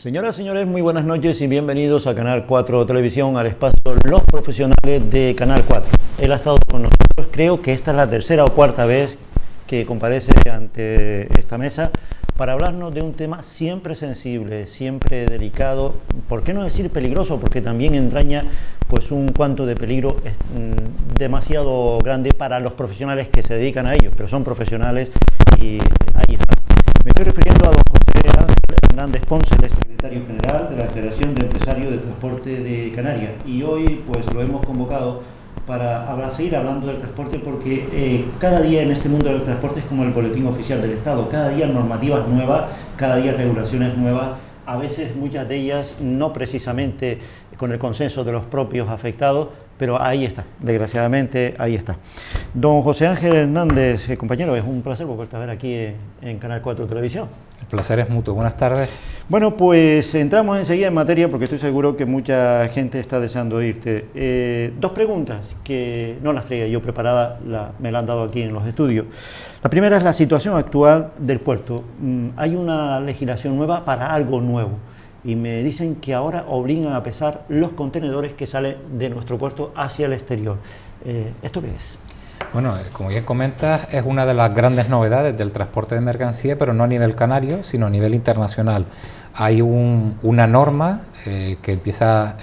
Señoras y señores, muy buenas noches y bienvenidos a Canal 4 Televisión, al espacio Los Profesionales de Canal 4. Él ha estado con nosotros, creo que esta es la tercera o cuarta vez que comparece ante esta mesa para hablarnos de un tema siempre sensible, siempre delicado, por qué no decir peligroso, porque también entraña pues un cuanto de peligro demasiado grande para los profesionales que se dedican a ello, pero son profesionales y ahí está. Me estoy refiriendo a don José Ángel Hernández Ponce, el secretario general de la Federación de Empresarios de Transporte de Canarias, y hoy pues lo hemos convocado para seguir hablando del transporte porque cada día en este mundo del transporte es como el boletín oficial del Estado, cada día normativas nuevas, cada día regulaciones nuevas, a veces muchas de ellas no precisamente con el consenso de los propios afectados, pero ahí está, desgraciadamente ahí está. Don José Ángel Hernández, compañero, es un placer volverte a ver aquí en Canal 4 Televisión. El placer es mutuo. Buenas tardes. Bueno, pues entramos enseguida en materia porque estoy seguro que mucha gente está deseando oírte. Dos preguntas que no las traía yo preparadas, me las han dado aquí en los estudios. La primera es la situación actual del puerto. Hay una legislación nueva para algo nuevo y me dicen que ahora obligan a pesar los contenedores que salen de nuestro puerto hacia el exterior. ¿Esto qué es? Bueno, como bien comentas, es una de las grandes novedades del transporte de mercancía, pero no a nivel canario, sino a nivel internacional. Hay una norma que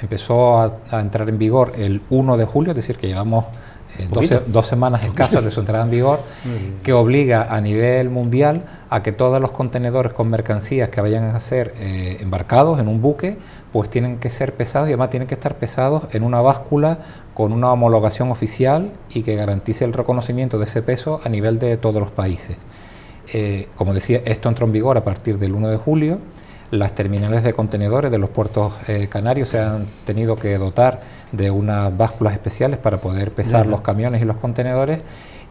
empezó a entrar en vigor el 1 de julio, es decir, que llevamos 2 semanas escasas de su entrada en vigor, que obliga a nivel mundial a que todos los contenedores con mercancías que vayan a ser embarcados en un buque, pues tienen que ser pesados y además tienen que estar pesados en una báscula con una homologación oficial y que garantice el reconocimiento de ese peso a nivel de todos los países. Como decía, esto entró en vigor a partir del 1 de julio. Las terminales de contenedores de los puertos canarios se han tenido que dotar de unas básculas especiales para poder pesar los camiones y los contenedores,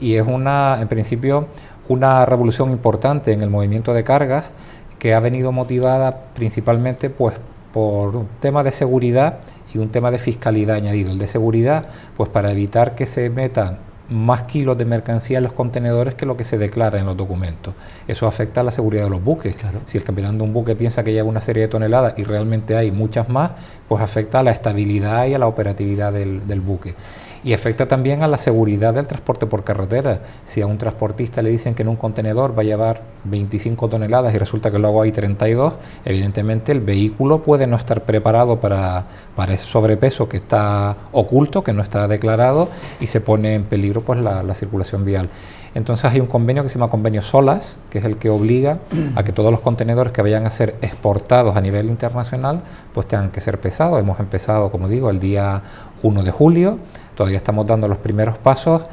y es en principio una revolución importante en el movimiento de cargas que ha venido motivada principalmente pues por un tema de seguridad y un tema de fiscalidad añadido. El de seguridad, pues para evitar que se metan más kilos de mercancía en los contenedores que lo que se declara en los documentos. Eso afecta a la seguridad de los buques. Claro. Si el capitán de un buque piensa que lleva una serie de toneladas y realmente hay muchas más, pues afecta a la estabilidad y a la operatividad del buque. Y afecta también a la seguridad del transporte por carretera. Si a un transportista le dicen que en un contenedor va a llevar 25 toneladas y resulta que luego hay 32, evidentemente el vehículo puede no estar preparado para ese sobrepeso que está oculto, que no está declarado, y se pone en peligro pues la circulación vial. Entonces hay un convenio que se llama Convenio SOLAS, que es el que obliga a que todos los contenedores que vayan a ser exportados a nivel internacional pues tengan que ser pesados. Hemos empezado, como digo, el día 1 de julio, todavía estamos dando los primeros pasos.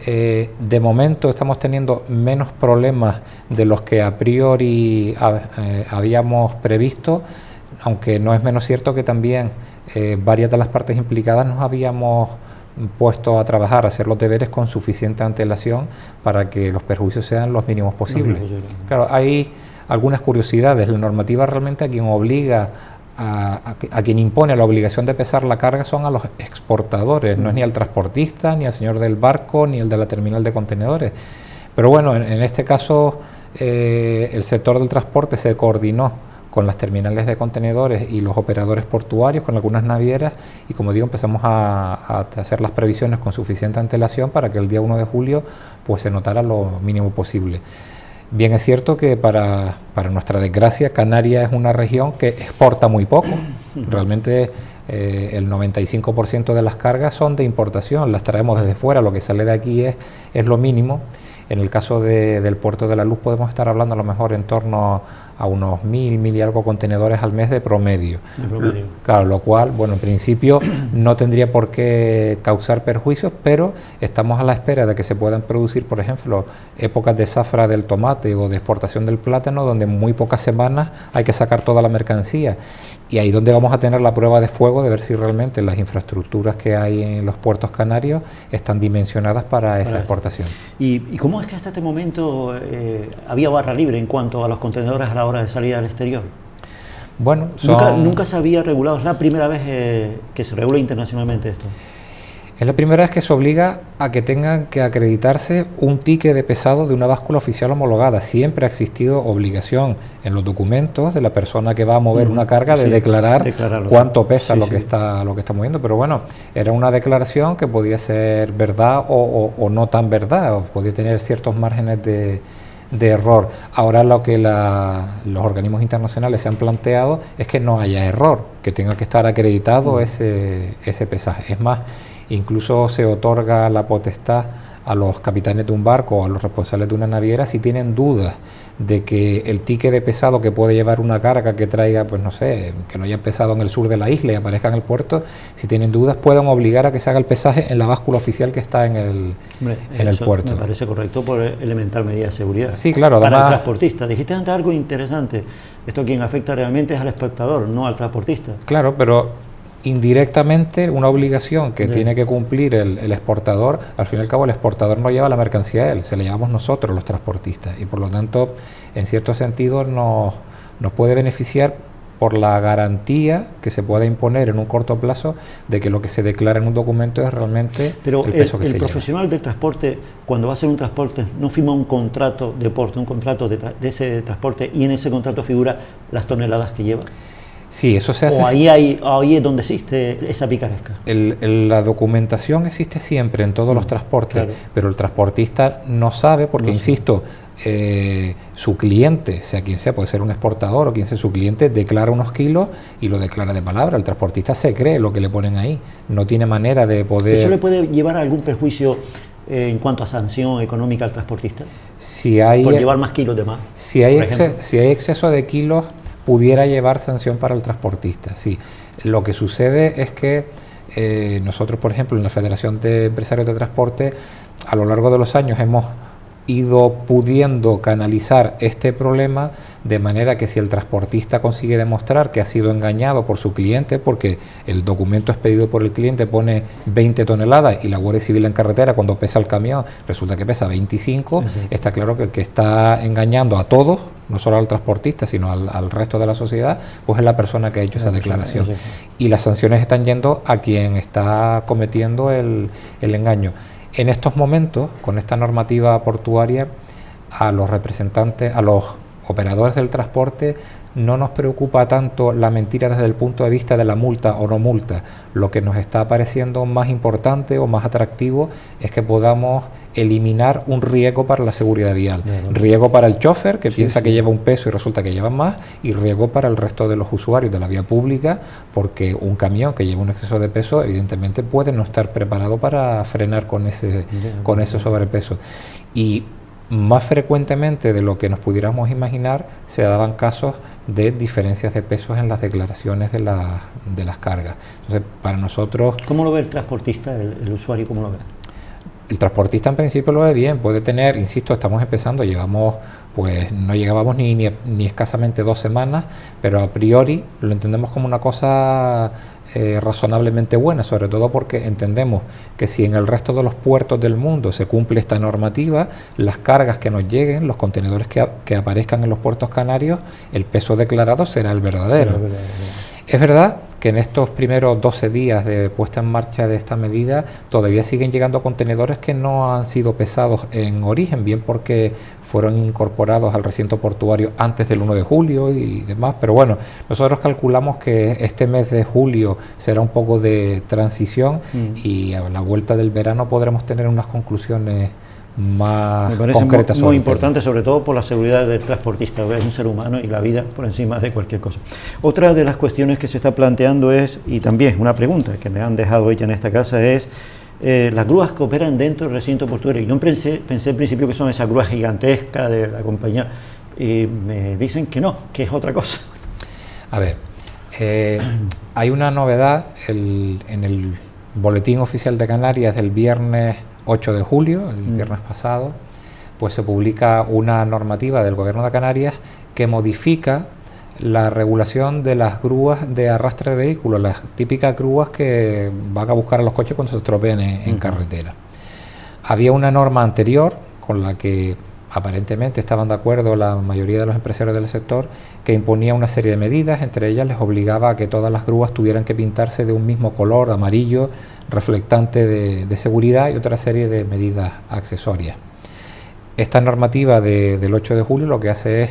De momento estamos teniendo menos problemas de los que a priori habíamos previsto, aunque no es menos cierto que también varias de las partes implicadas nos habíamos puesto a trabajar, a hacer los deberes con suficiente antelación para que los perjuicios sean los mínimos posibles. Claro, hay algunas curiosidades. La normativa realmente a quien obliga, a quien impone la obligación de pesar la carga son a los exportadores, no es ni al transportista, ni al señor del barco, ni el de la terminal de contenedores. Pero bueno, en este caso el sector del transporte se coordinó con las terminales de contenedores y los operadores portuarios, con algunas navieras, y como digo, empezamos a hacer las previsiones con suficiente antelación para que el día 1 de julio pues se notara lo mínimo posible. Bien es cierto que para nuestra desgracia, Canarias es una región que exporta muy poco. Realmente el 95% de las cargas son de importación, las traemos desde fuera, lo que sale de aquí es lo mínimo. En el caso del Puerto de la Luz podemos estar hablando a lo mejor en torno a unos 1.000 y algo contenedores al mes de promedio. Claro, lo cual, bueno, en principio no tendría por qué causar perjuicios, pero estamos a la espera de que se puedan producir, por ejemplo, épocas de zafra del tomate o de exportación del plátano, donde en muy pocas semanas hay que sacar toda la mercancía. Y ahí donde vamos a tener la prueba de fuego de ver si realmente las infraestructuras que hay en los puertos canarios están dimensionadas para esa exportación. ¿Y cómo es que hasta este momento había barra libre en cuanto a los contenedores a la hora de salir al exterior? Bueno, nunca se había regulado, es la primera vez que se regula internacionalmente esto. Es la primera vez que se obliga a que tengan que acreditarse un ticket de pesado de una báscula oficial homologada. Siempre ha existido obligación en los documentos de la persona que va a mover una carga de declarar cuánto pesa lo que está moviendo. Pero bueno, era una declaración que podía ser verdad o no tan verdad, o podía tener ciertos márgenes de error. Ahora lo que los organismos internacionales se han planteado es que no haya error, que tenga que estar acreditado ese pesaje. Es más, incluso se otorga la potestad a los capitanes de un barco o a los responsables de una naviera, si tienen dudas de que el ticket de pesado que puede llevar una carga que traiga, pues no sé, que lo haya pesado en el sur de la isla y aparezca en el puerto, si tienen dudas pueden obligar a que se haga el pesaje en la báscula oficial que está en el puerto. Me parece correcto por elemental medida de seguridad. Sí, claro. Para además, el transportista. Dijiste antes algo interesante. Esto quien afecta realmente es al espectador, no al transportista. Claro, pero indirectamente una obligación que tiene que cumplir el exportador, al fin y al cabo el exportador no lleva la mercancía a él, se la llevamos nosotros los transportistas, y por lo tanto en cierto sentido nos puede beneficiar por la garantía que se pueda imponer en un corto plazo de que lo que se declara en un documento es realmente el peso que se lleva. El profesional del transporte, cuando va a hacer un transporte, no firma un contrato de porte, un contrato de ese transporte, y en ese contrato figura las toneladas que lleva. Sí, eso se hace. O ahí es donde existe esa picaresca. La documentación existe siempre en todos los transportes, claro, pero el transportista no sabe, porque insisto, su cliente, sea quien sea, puede ser un exportador o quien sea su cliente, declara unos kilos y lo declara de palabra. El transportista se cree lo que le ponen ahí, no tiene manera de poder. ¿Eso le puede llevar a algún perjuicio en cuanto a sanción económica al transportista? Por llevar más kilos de más. Si hay exceso de kilos, pudiera llevar sanción para el transportista, sí. Lo que sucede es que nosotros, por ejemplo, en la Federación de Empresarios de Transporte, a lo largo de los años hemos ido pudiendo canalizar este problema de manera que si el transportista consigue demostrar que ha sido engañado por su cliente, porque el documento expedido por el cliente pone 20 toneladas y la Guardia Civil en carretera cuando pesa el camión resulta que pesa 25, está claro que el que está engañando a todos, no solo al transportista, sino al resto de la sociedad, pues es la persona que ha hecho esa declaración. Y las sanciones están yendo a quien está cometiendo el engaño. En estos momentos, con esta normativa portuaria, a los representantes, a los operadores del transporte, no nos preocupa tanto la mentira desde el punto de vista de la multa o no multa. Lo que nos está pareciendo más importante o más atractivo es que podamos eliminar un riesgo para la seguridad vial. Riesgo para el chofer, que piensa que lleva un peso y resulta que lleva más, y riesgo para el resto de los usuarios de la vía pública, porque un camión que lleva un exceso de peso evidentemente puede no estar preparado para frenar con ese sobrepeso. Y más frecuentemente de lo que nos pudiéramos imaginar se daban casos de diferencias de pesos en las declaraciones de las cargas. Entonces, para nosotros... ¿Cómo lo ve el transportista, el usuario, cómo lo ve? El transportista en principio lo ve bien, puede tener, insisto, estamos empezando, no llegábamos ni escasamente 2 semanas, pero a priori lo entendemos como una cosa razonablemente buena, sobre todo porque entendemos que si en el resto de los puertos del mundo se cumple esta normativa, las cargas que nos lleguen, los contenedores que aparezcan en los puertos canarios, el peso declarado será el verdadero. Es verdad que en estos primeros 12 días de puesta en marcha de esta medida todavía siguen llegando contenedores que no han sido pesados en origen, bien porque fueron incorporados al recinto portuario antes del 1 de julio y demás, pero bueno, nosotros calculamos que este mes de julio será un poco de transición y a la vuelta del verano podremos tener unas conclusiones más concretas. Muy importante, sobre todo por la seguridad del transportista, es un ser humano y la vida por encima de cualquier cosa. Otra de las cuestiones que se está planteando es, y también una pregunta que me han dejado hecha en esta casa, es las grúas que operan dentro del recinto portuario. Yo pensé al principio que son esas grúas gigantescas de la compañía y me dicen que no, que es otra cosa. A ver, hay una novedad en el Boletín Oficial de Canarias del viernes 8 de julio, el viernes pasado, pues se publica una normativa del Gobierno de Canarias que modifica la regulación de las grúas de arrastre de vehículos, las típicas grúas que van a buscar a los coches cuando se estropean en carretera. Había una norma anterior con la que aparentemente estaban de acuerdo la mayoría de los empresarios del sector, que imponía una serie de medidas, entre ellas les obligaba a que todas las grúas tuvieran que pintarse de un mismo color, amarillo, reflectante de seguridad, y otra serie de medidas accesorias. Esta normativa del 8 de julio lo que hace es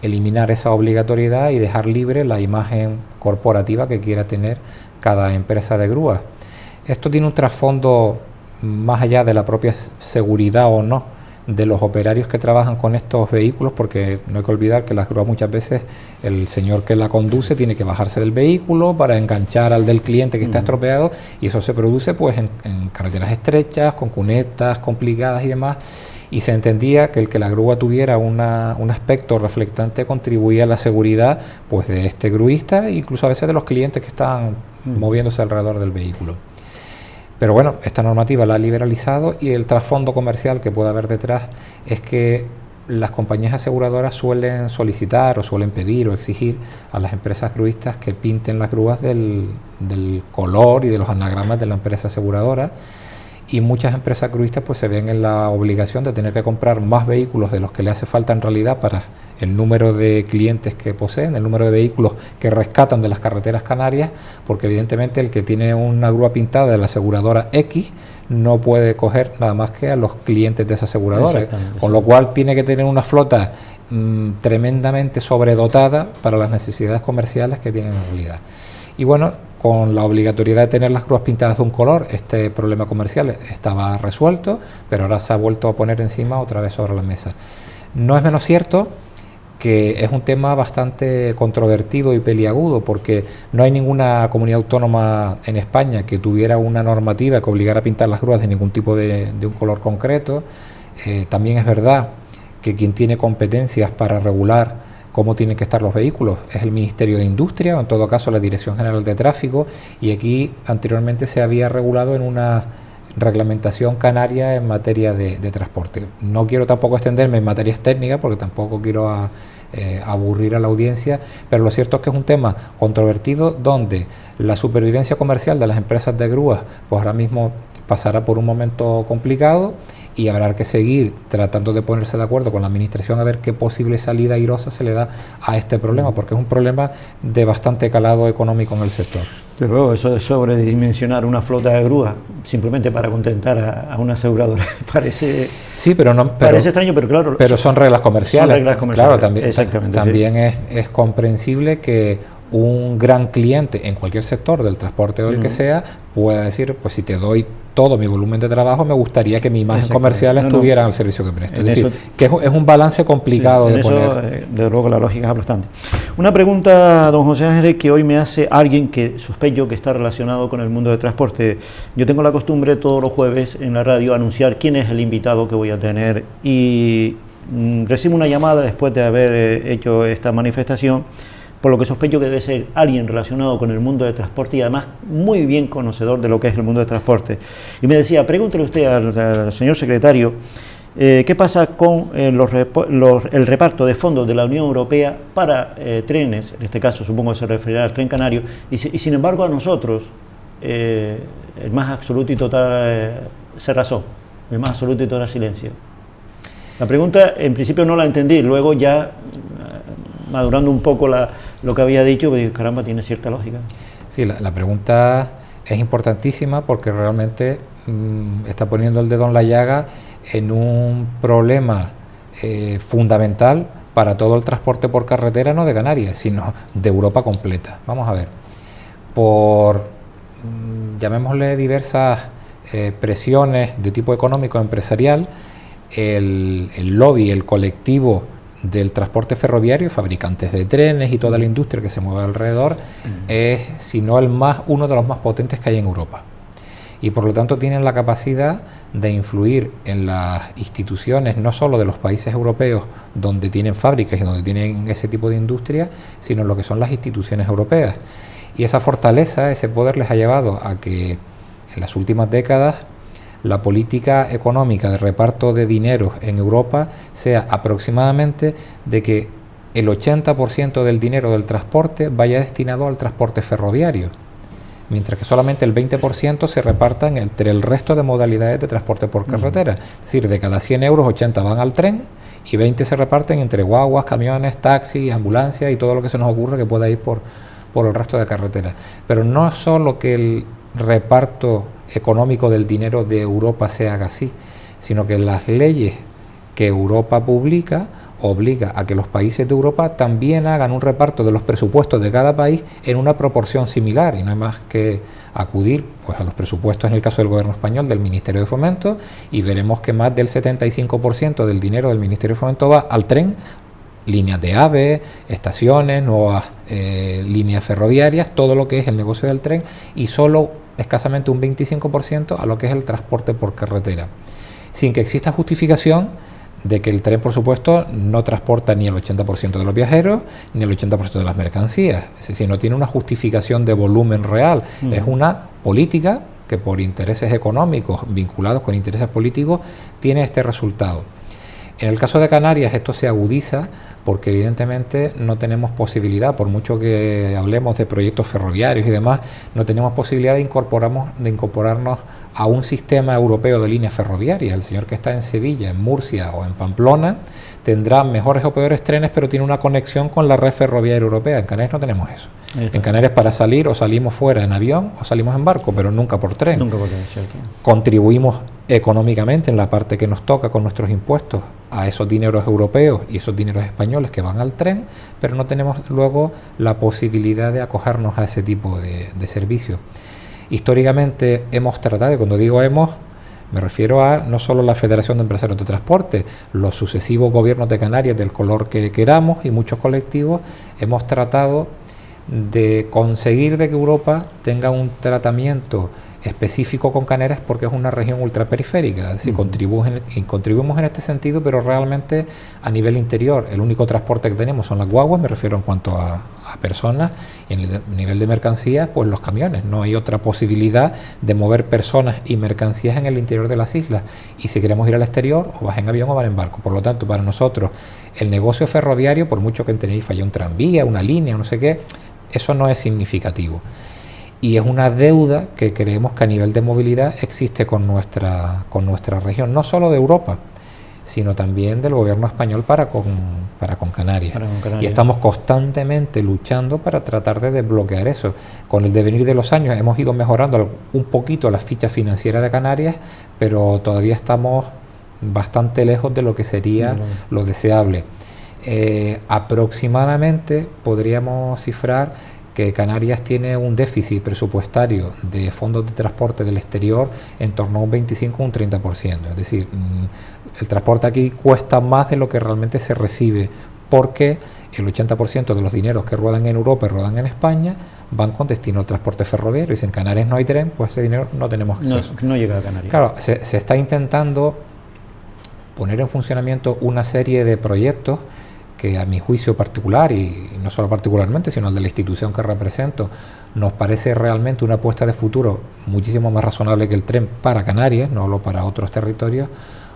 eliminar esa obligatoriedad y dejar libre la imagen corporativa que quiera tener cada empresa de grúas. Esto tiene un trasfondo más allá de la propia seguridad o no de los operarios que trabajan con estos vehículos, porque no hay que olvidar que las grúas muchas veces el señor que la conduce tiene que bajarse del vehículo para enganchar al del cliente que está estropeado, y eso se produce pues en carreteras estrechas, con cunetas complicadas y demás, y se entendía que el que la grúa tuviera un aspecto reflectante contribuía a la seguridad pues de este gruista, incluso a veces de los clientes que están moviéndose alrededor del vehículo. Pero bueno, esta normativa la ha liberalizado, y el trasfondo comercial que puede haber detrás es que las compañías aseguradoras suelen solicitar o suelen pedir o exigir a las empresas gruistas que pinten las grúas del color y de los anagramas de la empresa aseguradora, y muchas empresas gruistas pues se ven en la obligación de tener que comprar más vehículos de los que le hace falta en realidad para el número de clientes que poseen, el número de vehículos que rescatan de las carreteras canarias, porque evidentemente el que tiene una grúa pintada de la aseguradora X no puede coger nada más que a los clientes de esa aseguradora, con lo cual tiene que tener una flota tremendamente sobredotada para las necesidades comerciales que tienen en realidad. Y bueno, con la obligatoriedad de tener las grúas pintadas de un color, este problema comercial estaba resuelto, pero ahora se ha vuelto a poner encima otra vez sobre la mesa. No es menos cierto que es un tema bastante controvertido y peliagudo, porque no hay ninguna comunidad autónoma en España que tuviera una normativa que obligara a pintar las grúas de ningún tipo de un color concreto. También es verdad que quien tiene competencias para regular cómo tienen que estar los vehículos es el Ministerio de Industria, o en todo caso la Dirección General de Tráfico, y aquí anteriormente se había regulado en una reglamentación canaria en materia de transporte. No quiero tampoco extenderme en materias técnicas porque tampoco quiero aburrir a la audiencia, pero lo cierto es que es un tema controvertido donde la supervivencia comercial de las empresas de grúas pues ahora mismo pasará por un momento complicado, y habrá que seguir tratando de ponerse de acuerdo con la administración a ver qué posible salida airosa se le da a este problema, porque es un problema de bastante calado económico en el sector. Pero luego eso de sobredimensionar una flota de grúas simplemente para contentar a una aseguradora parece, sí, pero no, parece extraño, pero claro, pero son reglas comerciales. Son reglas comerciales. Claro, también sí. es comprensible que un gran cliente en cualquier sector del transporte o el que sea pueda decir, pues si te doy todo mi volumen de trabajo, me gustaría que mi imagen comercial estuviera al servicio que presto. Es decir, que es un balance complicado de poner. De luego la lógica es aplastante. Una pregunta, don José Ángel, que hoy me hace alguien que sospecho que está relacionado con el mundo del transporte. Yo tengo la costumbre todos los jueves en la radio anunciar quién es el invitado que voy a tener, y recibo una llamada después de haber hecho esta manifestación, por lo que sospecho que debe ser alguien relacionado con el mundo de transporte y además muy bien conocedor de lo que es el mundo de transporte. Y me decía, pregúntele usted al señor secretario, ¿qué pasa con el reparto de fondos de la Unión Europea para trenes? En este caso supongo que se referirá al tren canario, y sin embargo a nosotros el más absoluto y total cerrazón, el más absoluto y total silencio. La pregunta en principio no la entendí, luego ya madurando un poco lo que había dicho, pues caramba, tiene cierta lógica. Sí, la pregunta es importantísima porque realmente está poniendo el dedo en la llaga en un problema fundamental para todo el transporte por carretera, no de Canarias, sino de Europa completa. Vamos a ver, por llamémosle diversas presiones de tipo económico empresarial, el lobby, el colectivo del transporte ferroviario, fabricantes de trenes y toda la industria que se mueve alrededor, es, si no uno de los más potentes que hay en Europa. Y por lo tanto tienen la capacidad de influir en las instituciones, no solo de los países europeos donde tienen fábricas y donde tienen ese tipo de industria, sino en lo que son las instituciones europeas. Y esa fortaleza, ese poder les ha llevado a que en las últimas décadas la política económica de reparto de dinero en Europa sea aproximadamente de que el 80% del dinero del transporte vaya destinado al transporte ferroviario, mientras que solamente el 20% se reparta entre el resto de modalidades de transporte por carretera. Es decir, de cada 100 euros, 80 van al tren y 20 se reparten entre guaguas, camiones, taxis, ambulancias y todo lo que se nos ocurra que pueda ir por el resto de carreteras. Pero no es solo que el reparto económico del dinero de Europa se haga así, sino que las leyes que Europa publica obliga a que los países de Europa también hagan un reparto de los presupuestos de cada país en una proporción similar, y no hay más que acudir pues a los presupuestos, en el caso del gobierno español, del Ministerio de Fomento, y veremos que más del 75% del dinero del Ministerio de Fomento va al tren, líneas de AVE, estaciones, nuevas líneas ferroviarias, todo lo que es el negocio del tren, y solo escasamente un 25% a lo que es el transporte por carretera, sin que exista justificación de que el tren, por supuesto, no transporta ni el 80% de los viajeros ni el 80% de las mercancías. Es decir, no tiene una justificación de volumen real. Es una política que por intereses económicos vinculados con intereses políticos tiene este resultado. En el caso de Canarias esto se agudiza porque evidentemente no tenemos posibilidad, por mucho que hablemos de proyectos ferroviarios y demás, no tenemos posibilidad de incorporarnos a un sistema europeo de líneas ferroviarias. El señor que está en Sevilla, en Murcia o en Pamplona tendrá mejores o peores trenes, pero tiene una conexión con la red ferroviaria europea. En Canarias no tenemos eso. En Canarias para salir o salimos fuera en avión o salimos en barco, pero nunca por tren. Nunca por tren, ¿cierto? Contribuimos económicamente en la parte que nos toca con nuestros impuestos a esos dineros europeos y esos dineros españoles que van al tren, pero no tenemos luego la posibilidad de acogernos a ese tipo de servicios. Históricamente hemos tratado, y cuando digo hemos, me refiero a no solo la Federación de Empresarios de Transporte, los sucesivos gobiernos de Canarias del color que queramos y muchos colectivos, hemos tratado de conseguir de que Europa tenga un tratamiento específico con Canarias porque es una región ultraperiférica, es decir, contribuimos en este sentido, pero realmente a nivel interior el único transporte que tenemos son las guaguas, me refiero en cuanto a personas, y en el nivel de mercancías, pues los camiones. No hay otra posibilidad de mover personas y mercancías en el interior de las islas, y si queremos ir al exterior, o vas en avión o vas en barco. Por lo tanto, para nosotros el negocio ferroviario, por mucho que en Tenerife haya un tranvía, una línea, no sé qué, eso no es significativo. Y es una deuda que creemos que a nivel de movilidad existe con nuestra región, no solo de Europa, sino también del gobierno español para con Canarias. Y estamos constantemente luchando para tratar de desbloquear eso. Con el devenir de los años hemos ido mejorando un poquito la ficha financiera de Canarias, pero todavía estamos bastante lejos de lo que sería lo deseable. Aproximadamente podríamos cifrar que Canarias tiene un déficit presupuestario de fondos de transporte del exterior en torno a un 25 o un 30%. Es decir, el transporte aquí cuesta más de lo que realmente se recibe, porque el 80% de los dineros que ruedan en Europa y ruedan en España van con destino al transporte ferroviario, y si en Canarias no hay tren, pues ese dinero no tenemos acceso. No llega a Canarias. Claro, se está intentando poner en funcionamiento una serie de proyectos que a mi juicio particular, y no solo particularmente, sino el de la institución que represento, nos parece realmente una apuesta de futuro muchísimo más razonable que el tren para Canarias, no solo para otros territorios,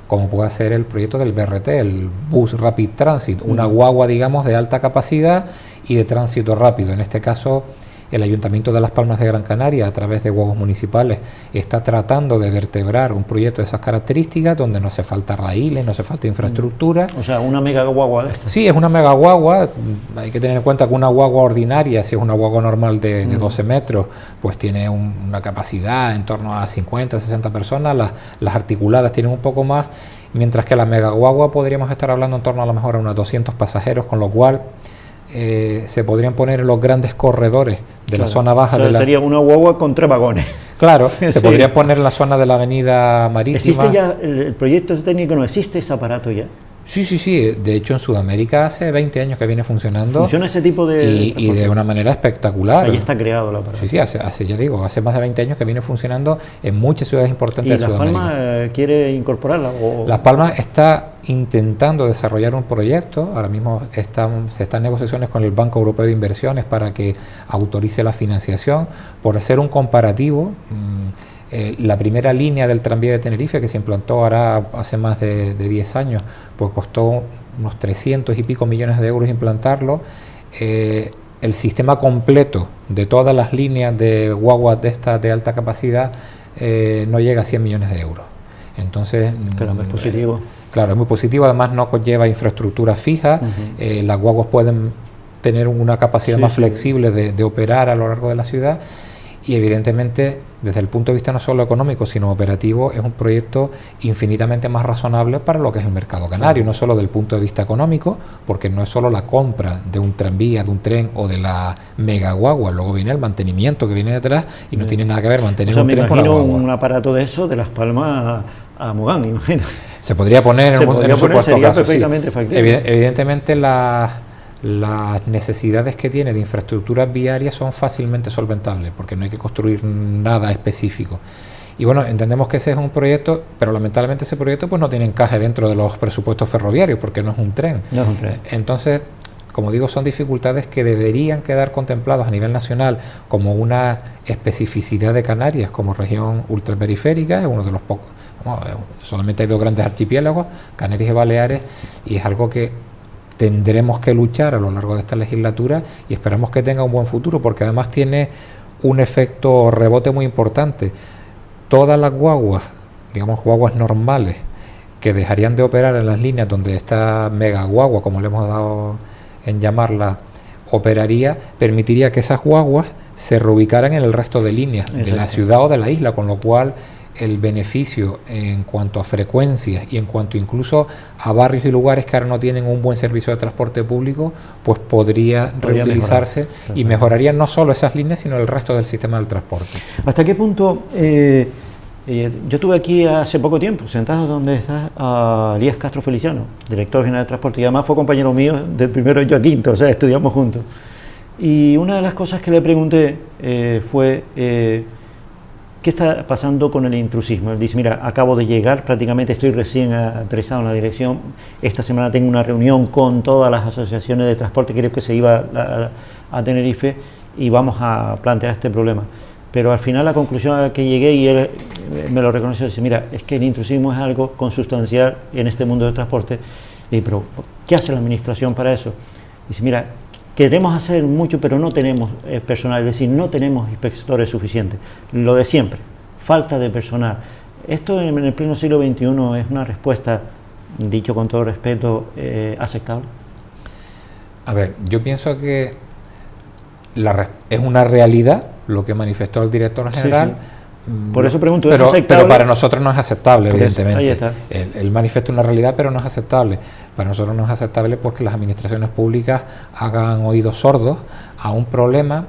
como puede ser el proyecto del BRT, el Bus Rapid Transit, una guagua, digamos, de alta capacidad y de tránsito rápido. En este caso, el Ayuntamiento de Las Palmas de Gran Canaria, a través de guaguas municipales, está tratando de vertebrar un proyecto de esas características, donde no hace falta raíles, no hace falta infraestructura. O sea, una mega guagua de estas. Sí, es una mega guagua. Hay que tener en cuenta que una guagua ordinaria, si es una guagua normal de 12 metros, pues tiene una capacidad en torno a 50, 60 personas. Las articuladas tienen un poco más, mientras que la mega guagua podríamos estar hablando en torno a lo mejor a unos 200 pasajeros, con lo cual se podrían poner en los grandes corredores de la zona baja. Sería una guagua con 3 vagones. Claro, se podría poner en la zona de la avenida marítima. ¿Existe ya el proyecto técnico? ¿No existe ese aparato ya? Sí. De hecho, en Sudamérica hace 20 años que viene funcionando. ¿Funciona ese tipo de...? Y de una manera espectacular. Ahí está creado el aparato. Sí, hace más de 20 años que viene funcionando en muchas ciudades importantes de Sudamérica. ¿Y Las Palmas quiere incorporarla? Las Palmas está intentando desarrollar un proyecto. Ahora mismo se están en negociaciones con el Banco Europeo de Inversiones para que autorice la financiación. Por hacer un comparativo, la primera línea del tranvía de Tenerife, que se implantó ahora hace más de 10 años, pues costó unos 300 y pico millones de euros implantarlo. El sistema completo de todas las líneas de guaguas de alta capacidad no llega a 100 millones de euros. Entonces, claro, es positivo. Claro, es muy positivo, además no conlleva infraestructura fija, las guaguas pueden tener una capacidad más flexible de operar a lo largo de la ciudad y evidentemente desde el punto de vista no solo económico sino operativo es un proyecto infinitamente más razonable para lo que es el mercado canario, no solo del punto de vista económico, porque no es solo la compra de un tranvía, de un tren o de la mega guagua, luego viene el mantenimiento que viene detrás y no tiene nada que ver mantener un tren con la guagua. Un aparato de eso de Las Palmas a Mogán, imagino. Se podría poner en un supuesto caso, perfectamente factible. Evidentemente las necesidades que tiene de infraestructuras viarias son fácilmente solventables, porque no hay que construir nada específico. Y bueno, entendemos que ese es un proyecto, pero lamentablemente ese proyecto pues no tiene encaje dentro de los presupuestos ferroviarios, porque no es un tren. No es un tren. Entonces, como digo, son dificultades que deberían quedar contempladas a nivel nacional como una especificidad de Canarias como región ultraperiférica, es uno de los pocos, solamente hay 2 grandes archipiélagos, Canarias y Baleares, y es algo que tendremos que luchar a lo largo de esta legislatura y esperamos que tenga un buen futuro, porque además tiene un efecto rebote muy importante. Todas las guaguas, digamos guaguas normales, que dejarían de operar en las líneas donde esta mega guagua, como le hemos dado en llamarla, operaría, permitiría que esas guaguas se reubicaran en el resto de líneas de la ciudad o de la isla, con lo cual el beneficio en cuanto a frecuencias y en cuanto incluso a barrios y lugares que ahora no tienen un buen servicio de transporte público, pues podría reutilizarse y mejoraría no solo esas líneas, sino el resto del sistema del transporte. ¿Hasta qué punto? Yo tuve aquí hace poco tiempo, sentado donde está a Elías Castro Feliciano, director general de transporte, y además fue compañero mío del primero año a quinto, o sea, estudiamos juntos. Y una de las cosas que le pregunté fue... ¿qué está pasando con el intrusismo? Él dice, mira, acabo de llegar, prácticamente estoy recién aterrizado en la dirección, esta semana tengo una reunión con todas las asociaciones de transporte, creo que se iba a Tenerife, y vamos a plantear este problema. Pero al final la conclusión a la que llegué, y él me lo reconoció, dice, mira, es que el intrusismo es algo consustancial en este mundo del transporte. Y pero ¿qué hace la administración para eso? Dice, mira, queremos hacer mucho, pero no tenemos personal, es decir, no tenemos inspectores suficientes. Lo de siempre, falta de personal. ¿Esto en el pleno siglo XXI es una respuesta, dicho con todo respeto, aceptable? A ver, yo pienso que es una realidad lo que manifestó el director general. Sí. Por eso pregunto, ¿es aceptable? Pero para nosotros no es aceptable, evidentemente. Ahí está. Él manifiesta una realidad, pero no es aceptable. Para nosotros no es aceptable porque las administraciones públicas hagan oídos sordos a un problema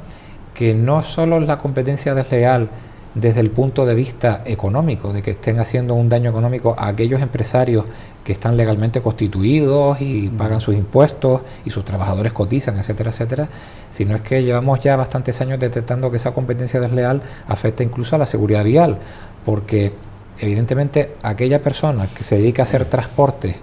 que no solo es la competencia desleal desde el punto de vista económico, de que estén haciendo un daño económico a aquellos empresarios que están legalmente constituidos y pagan sus impuestos y sus trabajadores cotizan, etcétera, etcétera, sino es que llevamos ya bastantes años detectando que esa competencia desleal afecta incluso a la seguridad vial, porque evidentemente aquella persona que se dedica a hacer transporte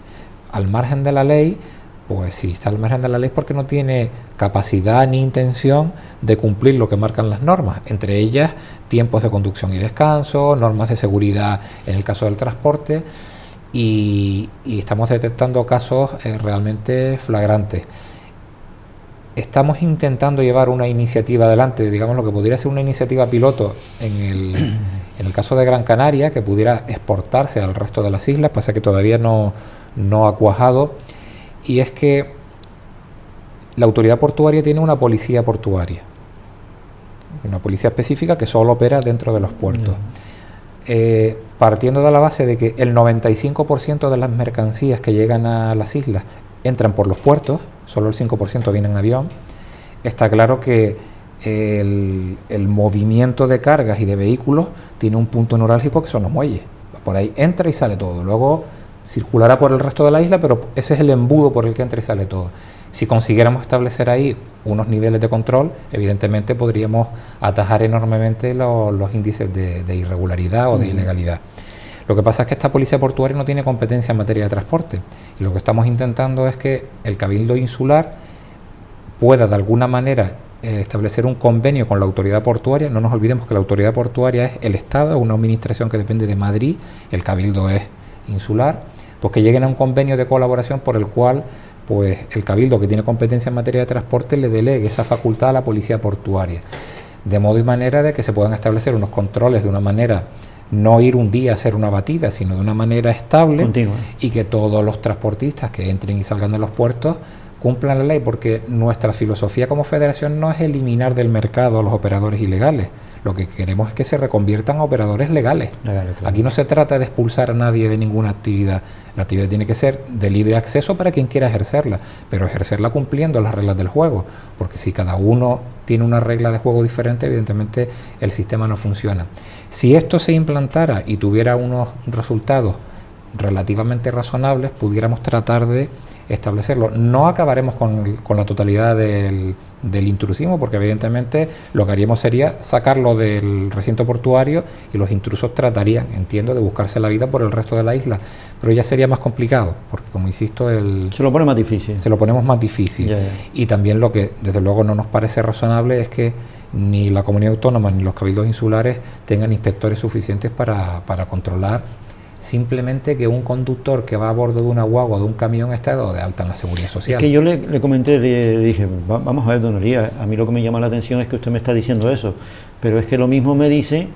al margen de la ley, pues si está al margen de la ley es porque no tiene capacidad ni intención de cumplir lo que marcan las normas, entre ellas tiempos de conducción y descanso, normas de seguridad en el caso del transporte, y estamos detectando casos realmente flagrantes. Estamos intentando llevar una iniciativa adelante, digamos lo que podría ser una iniciativa piloto en el caso de Gran Canaria, que pudiera exportarse al resto de las islas, pasa que todavía no ha cuajado. Y es que la autoridad portuaria tiene una policía portuaria, una policía específica que solo opera dentro de los puertos. Partiendo de la base de que el 95% de las mercancías que llegan a las islas entran por los puertos, solo el 5% viene en avión, está claro que el movimiento de cargas y de vehículos tiene un punto neurálgico que son los muelles. Por ahí entra y sale todo. Luego circulará por el resto de la isla, pero ese es el embudo por el que entra y sale todo. Si consiguiéramos establecer ahí unos niveles de control, evidentemente podríamos atajar enormemente los índices de irregularidad o de ilegalidad. Lo que pasa es que esta policía portuaria no tiene competencia en materia de transporte, y lo que estamos intentando es que el Cabildo Insular pueda de alguna manera establecer un convenio con la autoridad portuaria. No nos olvidemos que la autoridad portuaria es el Estado, una administración que depende de Madrid, el Cabildo es insular, pues que lleguen a un convenio de colaboración por el cual pues el Cabildo, que tiene competencia en materia de transporte, le delegue esa facultad a la policía portuaria, de modo y manera de que se puedan establecer unos controles de una manera no ir un día a hacer una batida, sino de una manera estable, continua, y que todos los transportistas que entren y salgan de los puertos cumplan la ley, porque nuestra filosofía como federación no es eliminar del mercado a los operadores ilegales. Lo que queremos es que se reconviertan a operadores legales. Claro. Aquí no se trata de expulsar a nadie de ninguna actividad. La actividad tiene que ser de libre acceso para quien quiera ejercerla, pero ejercerla cumpliendo las reglas del juego, porque si cada uno tiene una regla de juego diferente, evidentemente el sistema no funciona. Si esto se implantara y tuviera unos resultados relativamente razonables, pudiéramos tratar de establecerlo. No acabaremos con la totalidad del intrusismo, porque evidentemente lo que haríamos sería sacarlo del recinto portuario y los intrusos tratarían, entiendo, de buscarse la vida por el resto de la isla, pero ya sería más complicado, porque como insisto, se lo pone más difícil. Se lo ponemos más difícil. Ya. Y también lo que desde luego no nos parece razonable es que ni la comunidad autónoma ni los cabildos insulares tengan inspectores suficientes para controlar simplemente que un conductor que va a bordo de una guagua o de un camión esté dado de alta en la seguridad social. Es que yo le comenté, le dije, vamos a ver, don Elías, a mí lo que me llama la atención es que usted me está diciendo eso, pero es que lo mismo me dice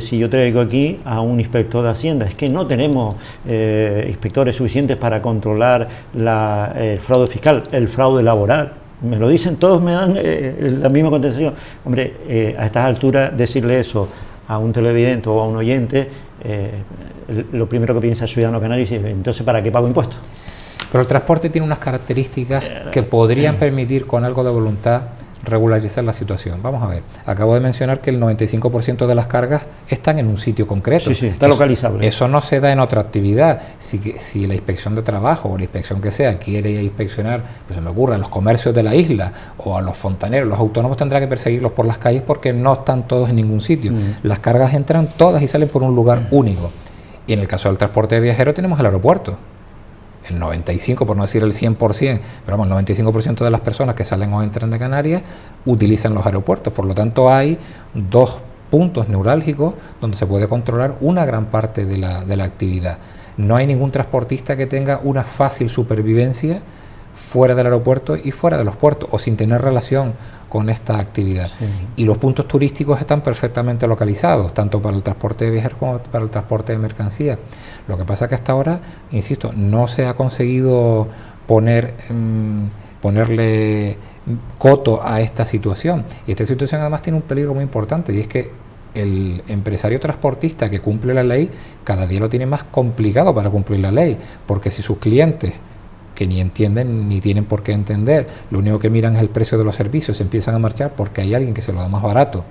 si yo traigo aquí a un inspector de Hacienda. Es que no tenemos inspectores suficientes para controlar el fraude fiscal, el fraude laboral. Me lo dicen, todos me dan la misma contestación. Hombre, a estas alturas decirle eso a un televidente o a un oyente, lo primero que piensa el ciudadano canario es, entonces, ¿para qué pago impuestos? Pero el transporte tiene unas características que podrían permitir, con algo de voluntad, regularizar la situación. Vamos a ver, acabo de mencionar que el 95% de las cargas están en un sitio concreto. Sí, está localizable. Eso no se da en otra actividad. Si la inspección de trabajo o la inspección que sea quiere inspeccionar, pues se me ocurre, a los comercios de la isla o a los fontaneros, los autónomos, tendrá que perseguirlos por las calles porque no están todos en ningún sitio. Las cargas entran todas y salen por un lugar único. Y en el caso del transporte de viajeros tenemos el aeropuerto. El 95%, por no decir el 100%, pero vamos, el 95% de las personas que salen o entran de Canarias utilizan los aeropuertos. Por lo tanto, hay dos puntos neurálgicos donde se puede controlar una gran parte de la actividad. No hay ningún transportista que tenga una fácil supervivencia fuera del aeropuerto y fuera de los puertos, o sin tener relación con esta actividad. Sí. Y los puntos turísticos están perfectamente localizados, tanto para el transporte de viajeros como para el transporte de mercancías. Lo que pasa es que hasta ahora, insisto, no se ha conseguido ponerle coto a esta situación. Y esta situación además tiene un peligro muy importante, y es que el empresario transportista que cumple la ley cada día lo tiene más complicado para cumplir la ley, porque si sus clientes, que ni entienden ni tienen por qué entender, lo único que miran es el precio de los servicios, se empiezan a marchar porque hay alguien que se lo da más barato.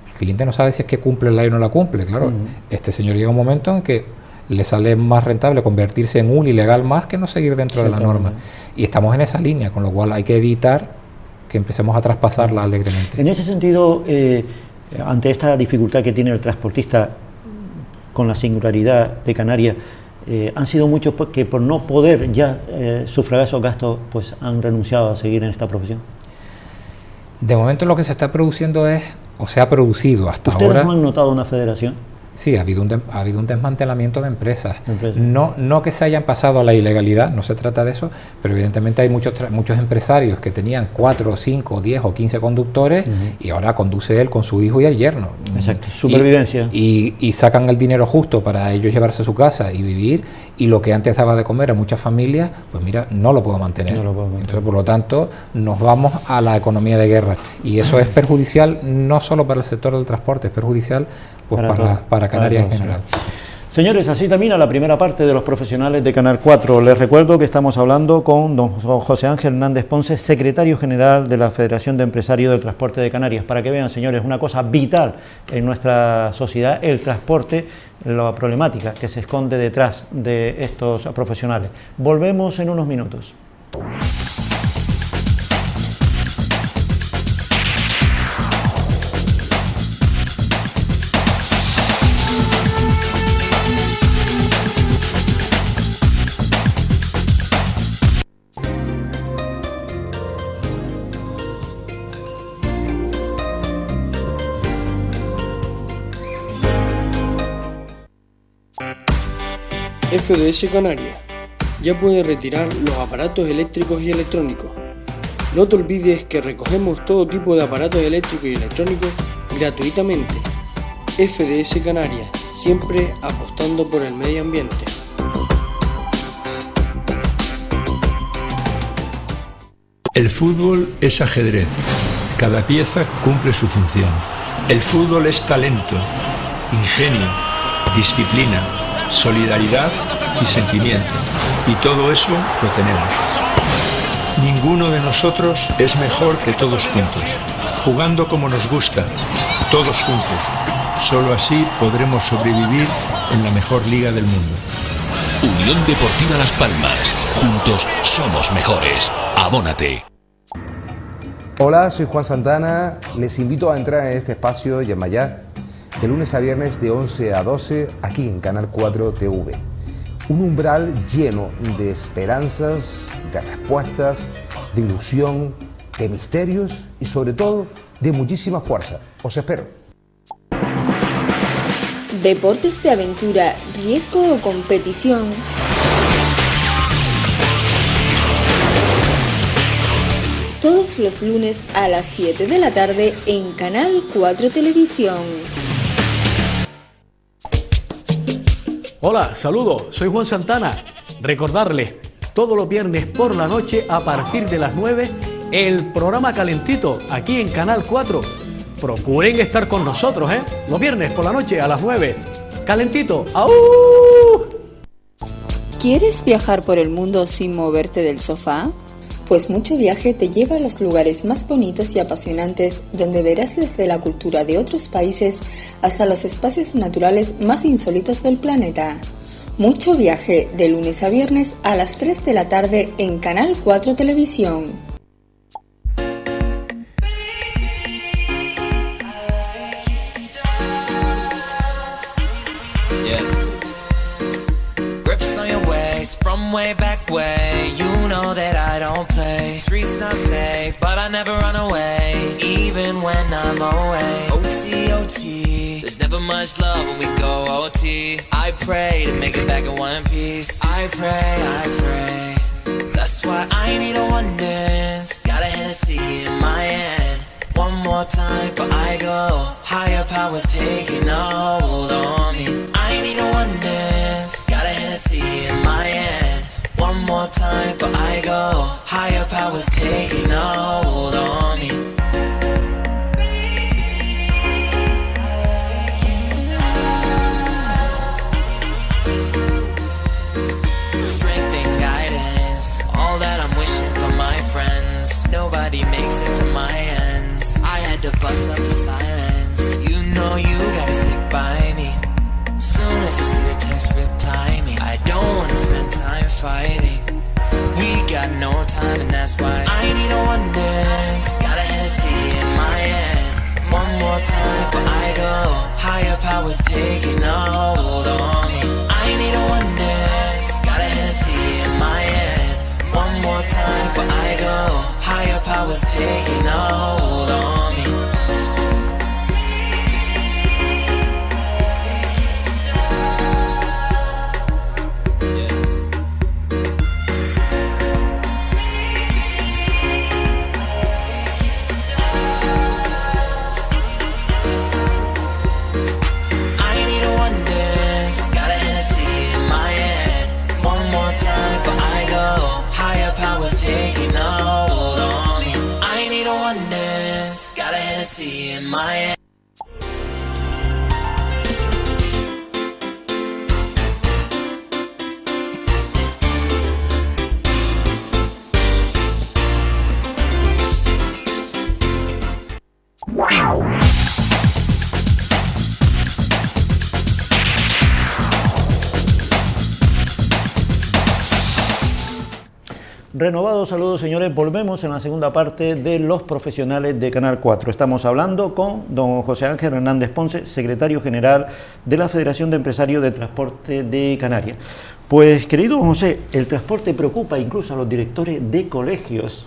El cliente no sabe si es que cumple la ley o no la cumple. Claro, este señor llega un momento en que le sale más rentable convertirse en un ilegal más que no seguir dentro de la norma. Y estamos en esa línea, con lo cual hay que evitar que empecemos a traspasarla alegremente. En ese sentido, ante esta dificultad que tiene el transportista con la singularidad de Canarias, han sido muchos que por no poder ya sufragar esos gastos, pues han renunciado a seguir en esta profesión. De momento lo que se está produciendo es, o se ha producido hasta ahora... ¿Ustedes no han notado una federación? Sí, ha habido un desmantelamiento de empresas. No que se hayan pasado a la ilegalidad, no se trata de eso, pero evidentemente hay muchos empresarios que tenían 4, 5, 10 o 15 conductores y ahora conduce él con su hijo y el yerno. Exacto, supervivencia. Y sacan el dinero justo para ellos llevarse a su casa y vivir, y lo que antes daba de comer a muchas familias, pues mira, no lo puedo mantener. Entonces, por lo tanto, nos vamos a la economía de guerra, y eso es perjudicial no solo para el sector del transporte, es perjudicial pues para Canarias en general. Señores, así termina la primera parte de los profesionales de Canal 4. Les recuerdo que estamos hablando con don José Ángel Hernández Ponce, secretario general de la Federación de Empresarios del Transporte de Canarias. Para que vean, señores, una cosa vital en nuestra sociedad, el transporte, la problemática que se esconde detrás de estos profesionales. Volvemos en unos minutos. FDS Canarias. Ya puedes retirar los aparatos eléctricos y electrónicos. No te olvides que recogemos todo tipo de aparatos eléctricos y electrónicos gratuitamente. FDS Canarias, siempre apostando por el medio ambiente. El fútbol es ajedrez. Cada pieza cumple su función. El fútbol es talento, ingenio, disciplina, solidaridad y sentimiento. Y todo eso lo tenemos. Ninguno de nosotros es mejor que todos juntos. Jugando como nos gusta, todos juntos. Solo así podremos sobrevivir en la mejor liga del mundo. Unión Deportiva Las Palmas. Juntos somos mejores. Abónate. Hola, soy Juan Santana. Les invito a entrar en este espacio Yamayá de lunes a viernes de 11 a 12 aquí en Canal 4 TV. Un umbral lleno de esperanzas, de respuestas, de ilusión, de misterios y sobre todo de muchísima fuerza. Os espero. Deportes de aventura, riesgo o competición. Todos los lunes a las 7 de la tarde en Canal 4 Televisión. Hola, saludos, soy Juan Santana. Recordarles, todos los viernes por la noche a partir de las 9, el programa Calentito, aquí en Canal 4. Procuren estar con nosotros, los viernes por la noche a las 9. Calentito, ¡aú! ¿Quieres viajar por el mundo sin moverte del sofá? Pues Mucho Viaje te lleva a los lugares más bonitos y apasionantes, donde verás desde la cultura de otros países hasta los espacios naturales más insólitos del planeta. Mucho Viaje, de lunes a viernes a las 3 de la tarde en Canal 4 Televisión. From way back way, you know that I don't play. Streets not safe, but I never run away, even when I'm away. OT, OT, there's never much love when we go OT. I pray to make it back in one piece. I pray, that's why I need a one dance. Got a Hennessy in my hand. One more time before I go. Higher powers taking a hold on me. I need a one dance. Got a Hennessy in my hand. One more time before I go. Higher powers taking a hold on me. Strength and guidance, all that I'm wishing for my friends. Nobody makes it from my ends. I had to bust up the silence. You know you gotta stick by me. Soon as you see the text, reply me. I don't wanna spend time fighting. We got no time and that's why I need a one dance. Got a Hennessy in my hand. One more time before I go. Higher powers taking a hold on me. I need a one dance. Got a Hennessy in my hand. One more time before I go. Higher powers taking a hold on me. Taking a hold on me. I need a one dance. Got a Hennessy in my hand. Renovados saludos, señores. Volvemos en la segunda parte de Los Profesionales de Canal 4. Estamos hablando con don José Ángel Hernández Ponce, secretario general de la Federación de Empresarios de Transporte de Canarias. Pues, querido José, el transporte preocupa incluso a los directores de colegios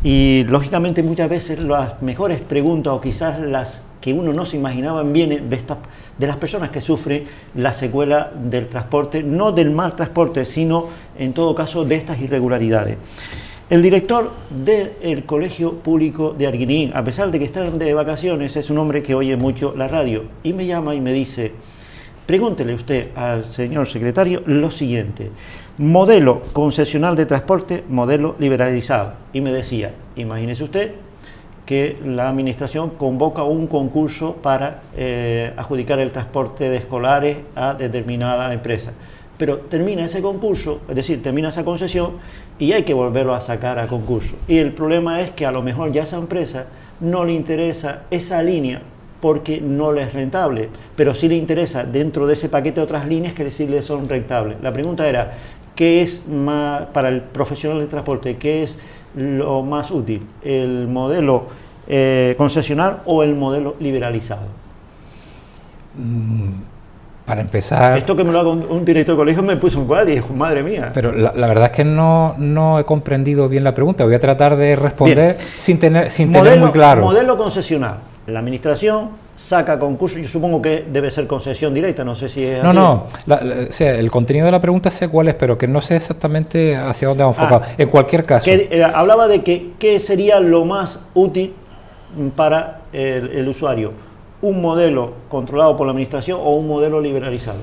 y, lógicamente, muchas veces las mejores preguntas o quizás las que uno no se imaginaba vienen de las personas que sufren la secuela del transporte, no del mal transporte, sino en todo caso de estas irregularidades. El director del Colegio Público de Arguineguín, a pesar de que están de vacaciones, es un hombre que oye mucho la radio y me llama y me dice: Pregúntele usted al señor secretario lo siguiente: modelo concesional de transporte, modelo liberalizado. Y me decía, imagínese usted que la administración convoca un concurso para adjudicar el transporte de escolares a determinada empresa. Pero termina ese concurso, es decir, termina esa concesión y hay que volverlo a sacar a concurso. Y el problema es que a lo mejor ya a esa empresa no le interesa esa línea porque no le es rentable, pero sí le interesa dentro de ese paquete otras líneas que sí le son rentables. La pregunta era, ¿qué es más para el profesional de transporte? ¿Qué es lo más útil? ¿El modelo concesional o el modelo liberalizado? Para empezar... Esto que me lo haga un director de colegio me puso igual y dijo, madre mía. Pero la verdad es que no he comprendido bien la pregunta. Voy a tratar de responder sin tener muy claro. Modelo concesional. La administración saca concurso, yo supongo que debe ser concesión directa, no sé si es así. O sea, el contenido de la pregunta sé cuál es, pero que no sé exactamente hacia dónde va enfocado. En cualquier caso... hablaba de qué sería lo más útil para el usuario. ¿Un modelo controlado por la administración o un modelo liberalizado?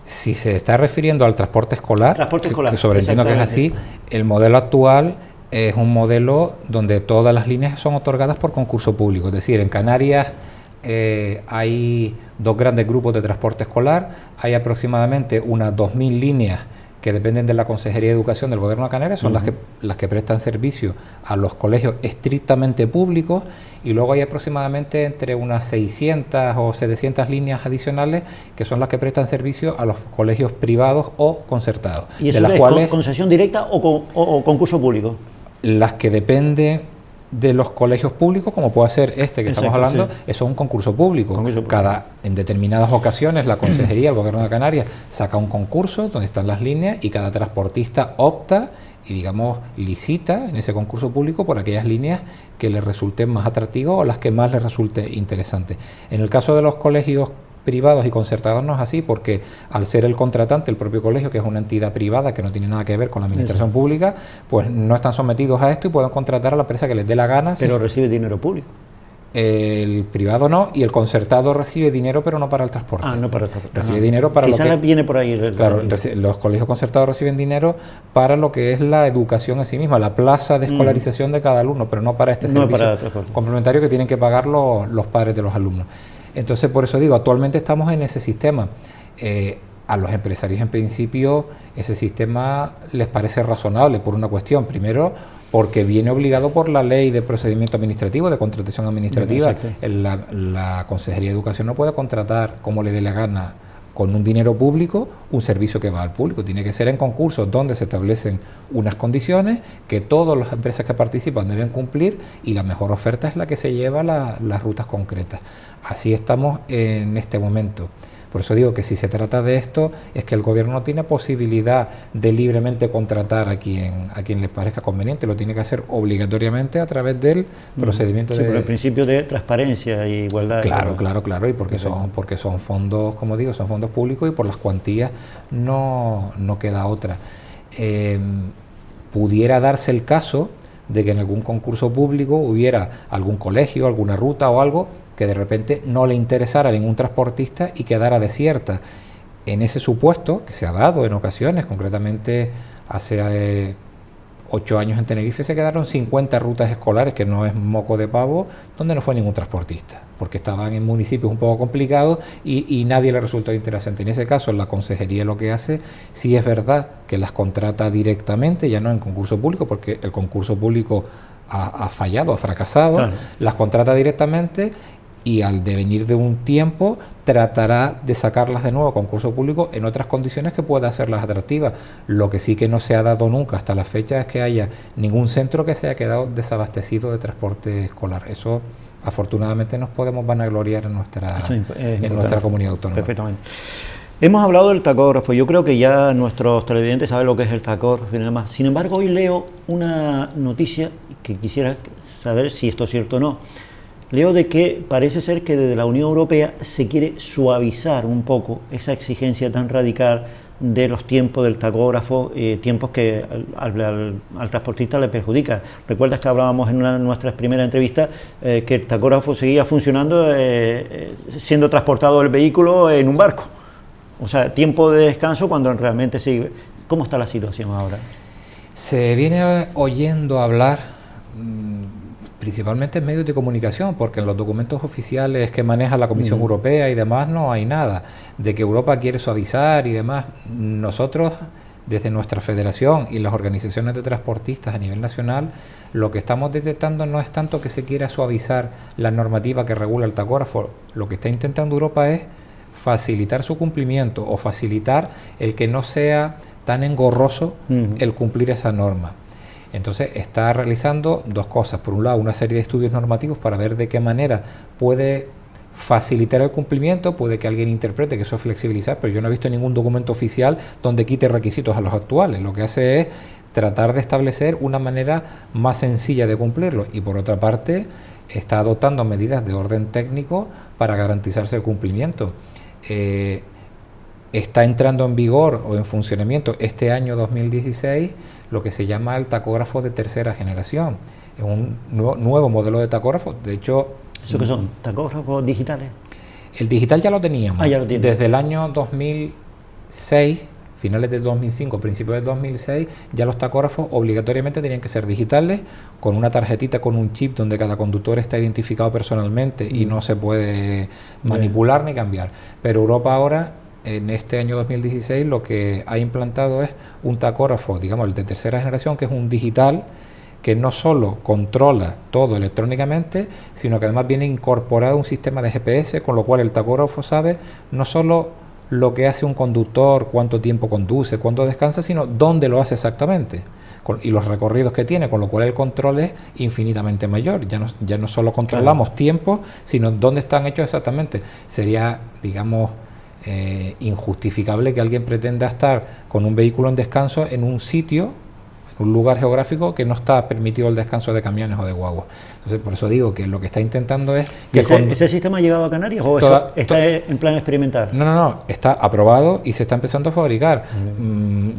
Si se está refiriendo al transporte escolar, que sobreentiendo que es así, el modelo actual es un modelo donde todas las líneas son otorgadas por concurso público. Es decir, en Canarias hay dos grandes grupos de transporte escolar, hay aproximadamente unas 2.000 líneas que dependen de la Consejería de Educación del Gobierno de Canarias, son las que prestan servicio a los colegios estrictamente públicos, y luego hay aproximadamente entre unas 600 o 700 líneas adicionales que son las que prestan servicio a los colegios privados o concertados. ¿Y eso es cuáles, concesión directa o concurso público? Las que dependen de los colegios públicos, como puede ser este que estamos hablando, sí. Eso es un concurso público. En determinadas ocasiones la Consejería, el Gobierno de Canarias, saca un concurso donde están las líneas y cada transportista opta y, digamos, licita en ese concurso público por aquellas líneas que le resulten más atractivas o las que más le resulte interesantes. En el caso de los colegios privados y concertados no es así, porque al ser el contratante, el propio colegio, que es una entidad privada que no tiene nada que ver con la administración pública, pues no están sometidos a esto y pueden contratar a la empresa que les dé la gana. Pero recibe dinero público. El privado no, y el concertado recibe dinero, pero no para el transporte. No para el transporte. Recibe dinero para Quizás lo que... viene por ahí. Claro, los colegios concertados reciben dinero para lo que es la educación en sí misma, la plaza de escolarización de cada alumno, pero no para este servicio complementario que tienen que pagar los padres de los alumnos. Entonces, por eso digo, actualmente estamos en ese sistema. A los empresarios, en principio, ese sistema les parece razonable por una cuestión. Primero, porque viene obligado por la ley de procedimiento administrativo, de contratación administrativa. La Consejería de Educación no puede contratar como le dé la gana con un dinero público un servicio que va al público. Tiene que ser en concursos donde se establecen unas condiciones que todas las empresas que participan deben cumplir, y la mejor oferta es la que se lleva las rutas concretas. Así estamos en este momento. Por eso digo que si se trata de esto, es que el gobierno no tiene posibilidad de libremente contratar a quien les parezca conveniente, lo tiene que hacer obligatoriamente a través del procedimiento por el principio de transparencia e igualdad. Claro, y porque son fondos, como digo, son fondos públicos, y por las cuantías no queda otra. Pudiera darse el caso de que en algún concurso público hubiera algún colegio, alguna ruta o algo que de repente no le interesara a ningún transportista y quedara desierta. En ese supuesto, que se ha dado en ocasiones, concretamente hace 8 años en Tenerife se quedaron 50 rutas escolares, que no es moco de pavo, donde no fue ningún transportista, porque estaban en municipios un poco complicados y nadie le resultó interesante. En ese caso, la Consejería lo que hace, sí es verdad que las contrata directamente, ya no en concurso público, porque el concurso público ha fallado, ha fracasado, las contrata directamente, y al devenir de un tiempo tratará de sacarlas de nuevo a concurso público en otras condiciones que pueda hacerlas atractivas. Lo que sí que no se ha dado nunca hasta la fecha es que haya ningún centro que se haya quedado desabastecido de transporte escolar. Eso, afortunadamente, nos podemos vanagloriar en nuestra comunidad autónoma. Perfectamente. Hemos hablado del tacógrafo. Yo creo que ya nuestros televidentes saben lo que es el tacógrafo y demás. Sin embargo, hoy leo una noticia que quisiera saber si esto es cierto o no. Leo de que parece ser que desde la Unión Europea se quiere suavizar un poco esa exigencia tan radical de los tiempos del tacógrafo, tiempos que al transportista le perjudica. Recuerdas que hablábamos en una de nuestras primeras entrevistas que el tacógrafo seguía funcionando siendo transportado el vehículo en un barco. O sea, tiempo de descanso cuando realmente sigue. ¿Cómo está la situación ahora? Se viene oyendo hablar, principalmente en medios de comunicación, porque en los documentos oficiales que maneja la Comisión Europea y demás no hay nada, de que Europa quiere suavizar y demás. Nosotros, desde nuestra federación y las organizaciones de transportistas a nivel nacional, lo que estamos detectando no es tanto que se quiera suavizar la normativa que regula el tacógrafo. Lo que está intentando Europa es facilitar su cumplimiento o facilitar el que no sea tan engorroso el cumplir esa norma. Entonces está realizando dos cosas. Por un lado, una serie de estudios normativos para ver de qué manera puede facilitar el cumplimiento, puede que alguien interprete que eso es flexibilizar, pero yo no he visto ningún documento oficial donde quite requisitos a los actuales. Lo que hace es tratar de establecer una manera más sencilla de cumplirlo, y por otra parte está adoptando medidas de orden técnico para garantizarse el cumplimiento. Está entrando en vigor o en funcionamiento este año 2016 lo que se llama el tacógrafo de tercera generación. Es un nuevo modelo de tacógrafo. De hecho, ¿eso qué son? ¿Tacógrafos digitales? El digital ya lo teníamos. Ya lo tiene. Desde el año 2006, finales del 2005, principios del 2006, ya los tacógrafos obligatoriamente tenían que ser digitales, con una tarjetita, con un chip donde cada conductor está identificado personalmente y no se puede manipular ni cambiar. Pero Europa ahora, en este año 2016, lo que ha implantado es un tacógrafo, digamos, el de tercera generación, que es un digital que no solo controla todo electrónicamente, sino que además viene incorporado un sistema de GPS, con lo cual el tacógrafo sabe no solo lo que hace un conductor, cuánto tiempo conduce, cuánto descansa, sino dónde lo hace exactamente y los recorridos que tiene, con lo cual el control es infinitamente mayor. Ya no solo controlamos tiempo, sino dónde están hechos exactamente. Sería, digamos, injustificable que alguien pretenda estar con un vehículo en descanso en un sitio, un lugar geográfico que no está permitido el descanso de camiones o de guaguas. Entonces, por eso digo que lo que está intentando es que ¿Ese sistema ha llegado a Canarias o eso está en plan experimental? No, está aprobado y se está empezando a fabricar.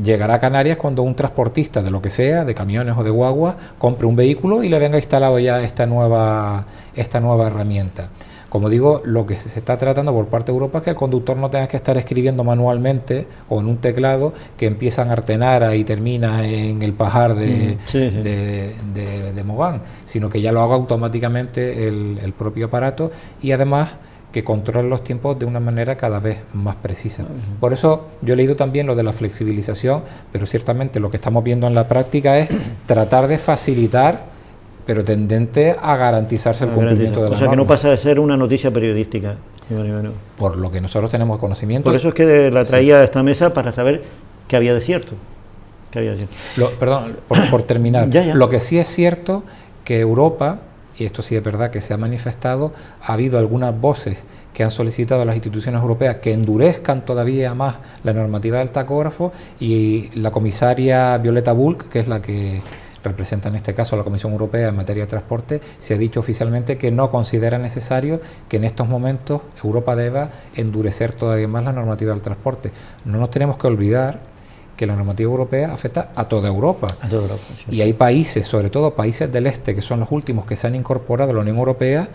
Llegará a Canarias cuando un transportista de lo que sea, de camiones o de guaguas, compre un vehículo y le venga instalado ya esta nueva herramienta. Como digo, lo que se está tratando por parte de Europa es que el conductor no tenga que estar escribiendo manualmente o en un teclado que empieza en Artenara y termina en el Pajar de Mogán, sino que ya lo haga automáticamente el propio aparato, y además que controle los tiempos de una manera cada vez más precisa. Por eso yo he leído también lo de la flexibilización, pero ciertamente lo que estamos viendo en la práctica es tratar de facilitar, pero tendente a garantizarse el cumplimiento de las normas. O sea, que no pasa de ser una noticia periodística. Por lo que nosotros tenemos conocimiento. Por eso es que la traía a esta mesa, para saber qué había de cierto. Perdón, por terminar. Lo que sí es cierto, que Europa, y esto sí es verdad que se ha manifestado, ha habido algunas voces que han solicitado a las instituciones europeas que endurezcan todavía más la normativa del tacógrafo, y la comisaria Violeta Bulc, que es la que representa en este caso a la Comisión Europea en materia de transporte, se ha dicho oficialmente que no considera necesario que en estos momentos Europa deba endurecer todavía más la normativa del transporte. No nos tenemos que olvidar que la normativa europea afecta a toda Europa. Sí. Y hay países, sobre todo países del este, que son los últimos que se han incorporado a la Unión Europea,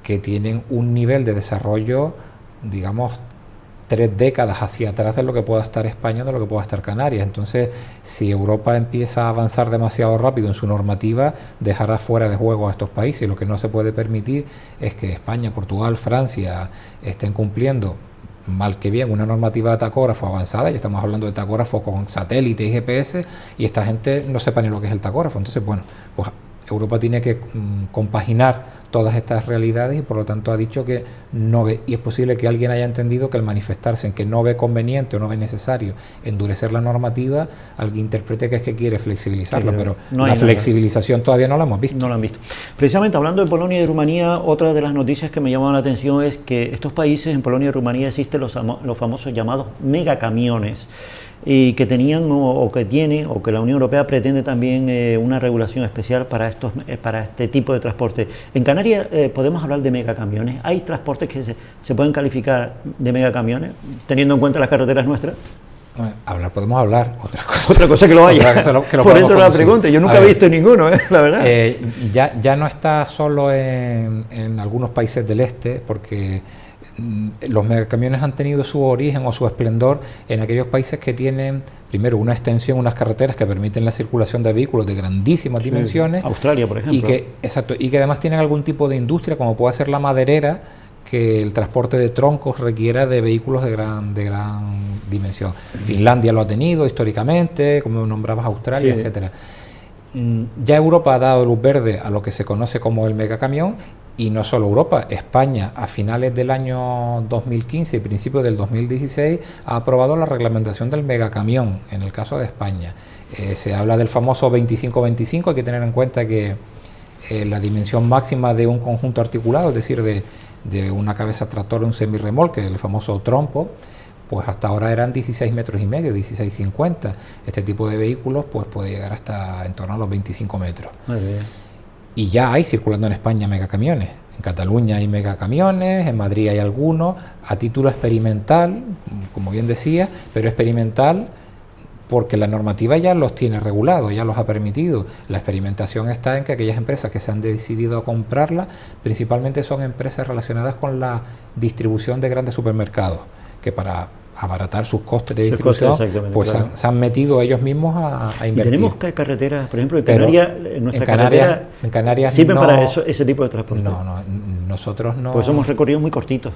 que tienen un nivel de desarrollo, digamos, 3 décadas hacia atrás de lo que pueda estar España, de lo que pueda estar Canarias. Entonces, si Europa empieza a avanzar demasiado rápido en su normativa, dejará fuera de juego a estos países. Lo que no se puede permitir es que España, Portugal, Francia estén cumpliendo, mal que bien, una normativa de tacógrafo avanzada, y estamos hablando de tacógrafo con satélite y GPS, y esta gente no sepa ni lo que es el tacógrafo. Entonces, bueno, pues Europa tiene que compaginar todas estas realidades, y por lo tanto ha dicho que no ve, y es posible que alguien haya entendido que al manifestarse en que no ve conveniente o no ve necesario endurecer la normativa, alguien interprete que es que quiere flexibilizarla, pero no, la flexibilización todavía no la hemos visto. No la han visto. Precisamente hablando de Polonia y Rumanía, otra de las noticias que me llamaban la atención es que estos países, en Polonia y Rumanía, existen los famosos llamados megacamiones, y que tenían o que tiene, o que la Unión Europea pretende también una regulación especial para este tipo de transporte. En Canarias podemos hablar de megacamiones. ¿Hay transportes que se pueden calificar de megacamiones, teniendo en cuenta las carreteras nuestras? Podemos hablar, otra cosa que lo haya. Por eso la pregunta, yo nunca he visto ninguno, la verdad. Ya no está solo en algunos países del este, porque Los megacamiones han tenido su origen o su esplendor en aquellos países que tienen, primero, una extensión, unas carreteras que permiten la circulación de vehículos de grandísimas dimensiones. Australia, por ejemplo. Y que además tienen algún tipo de industria, como puede ser la maderera, que el transporte de troncos requiera de vehículos de gran dimensión. Finlandia lo ha tenido históricamente, como nombrabas Australia, etcétera. Ya Europa ha dado luz verde a lo que se conoce como el megacamión, y no solo Europa, España a finales del año 2015 y principios del 2016 ha aprobado la reglamentación del megacamión, en el caso de España. Se habla del famoso 25-25, hay que tener en cuenta que la dimensión máxima de un conjunto articulado, es decir, de una cabeza tractor o un semirremolque, el famoso trompo, pues hasta ahora eran 16 metros y medio, 16,50. Este tipo de vehículos pues puede llegar hasta en torno a los 25 metros. Muy bien. Y ya hay circulando en España megacamiones. En Cataluña hay megacamiones, en Madrid hay algunos, a título experimental, como bien decía, pero experimental porque la normativa ya los tiene regulados, ya los ha permitido. La experimentación está en que aquellas empresas que se han decidido a comprarla, principalmente son empresas relacionadas con la distribución de grandes supermercados, que para abaratar sus costes de distribución, pues claro, se han metido ellos mismos a invertir. Y tenemos carreteras, por ejemplo, en Canarias, en Canarias sirven para ese tipo de transporte. No, nosotros no. Pues somos recorridos muy cortitos.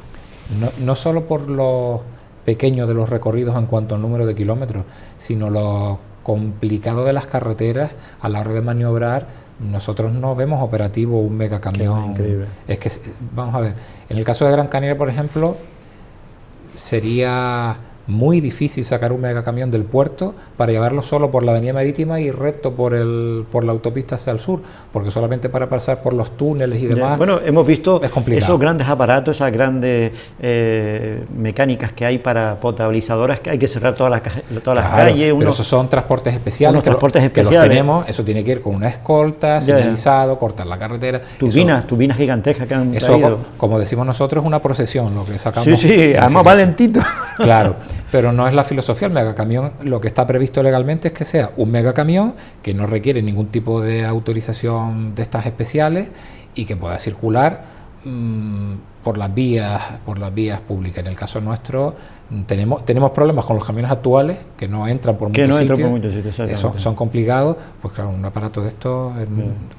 No solo por lo pequeño de los recorridos en cuanto al número de kilómetros, sino lo complicado de las carreteras a la hora de maniobrar. Nosotros no vemos operativo un megacamión. Increíble. Es que, vamos a ver, en el caso de Gran Canaria, por ejemplo, sería muy difícil sacar un megacamión del puerto para llevarlo solo por la avenida marítima y recto por la autopista hacia el sur, porque solamente para pasar por los túneles y demás. Bueno, hemos visto esos grandes aparatos, esas grandes mecánicas que hay para potabilizadoras, que hay que cerrar todas las calles. Pero esos son transportes especiales, que los tenemos. Eso tiene que ir con una escolta, señalizado, cortar la carretera. Turbinas gigantescas que han eso, traído. Como decimos nosotros, es una procesión lo que sacamos. Sí, además va lentito. Claro. Pero no es la filosofía. El megacamión, lo que está previsto legalmente es que sea un megacamión que no requiere ningún tipo de autorización de estas especiales y que pueda circular por las vías públicas. En el caso nuestro tenemos problemas con los camiones actuales que no entran por muchos sitios. Son complicados. Pues claro, un aparato de estos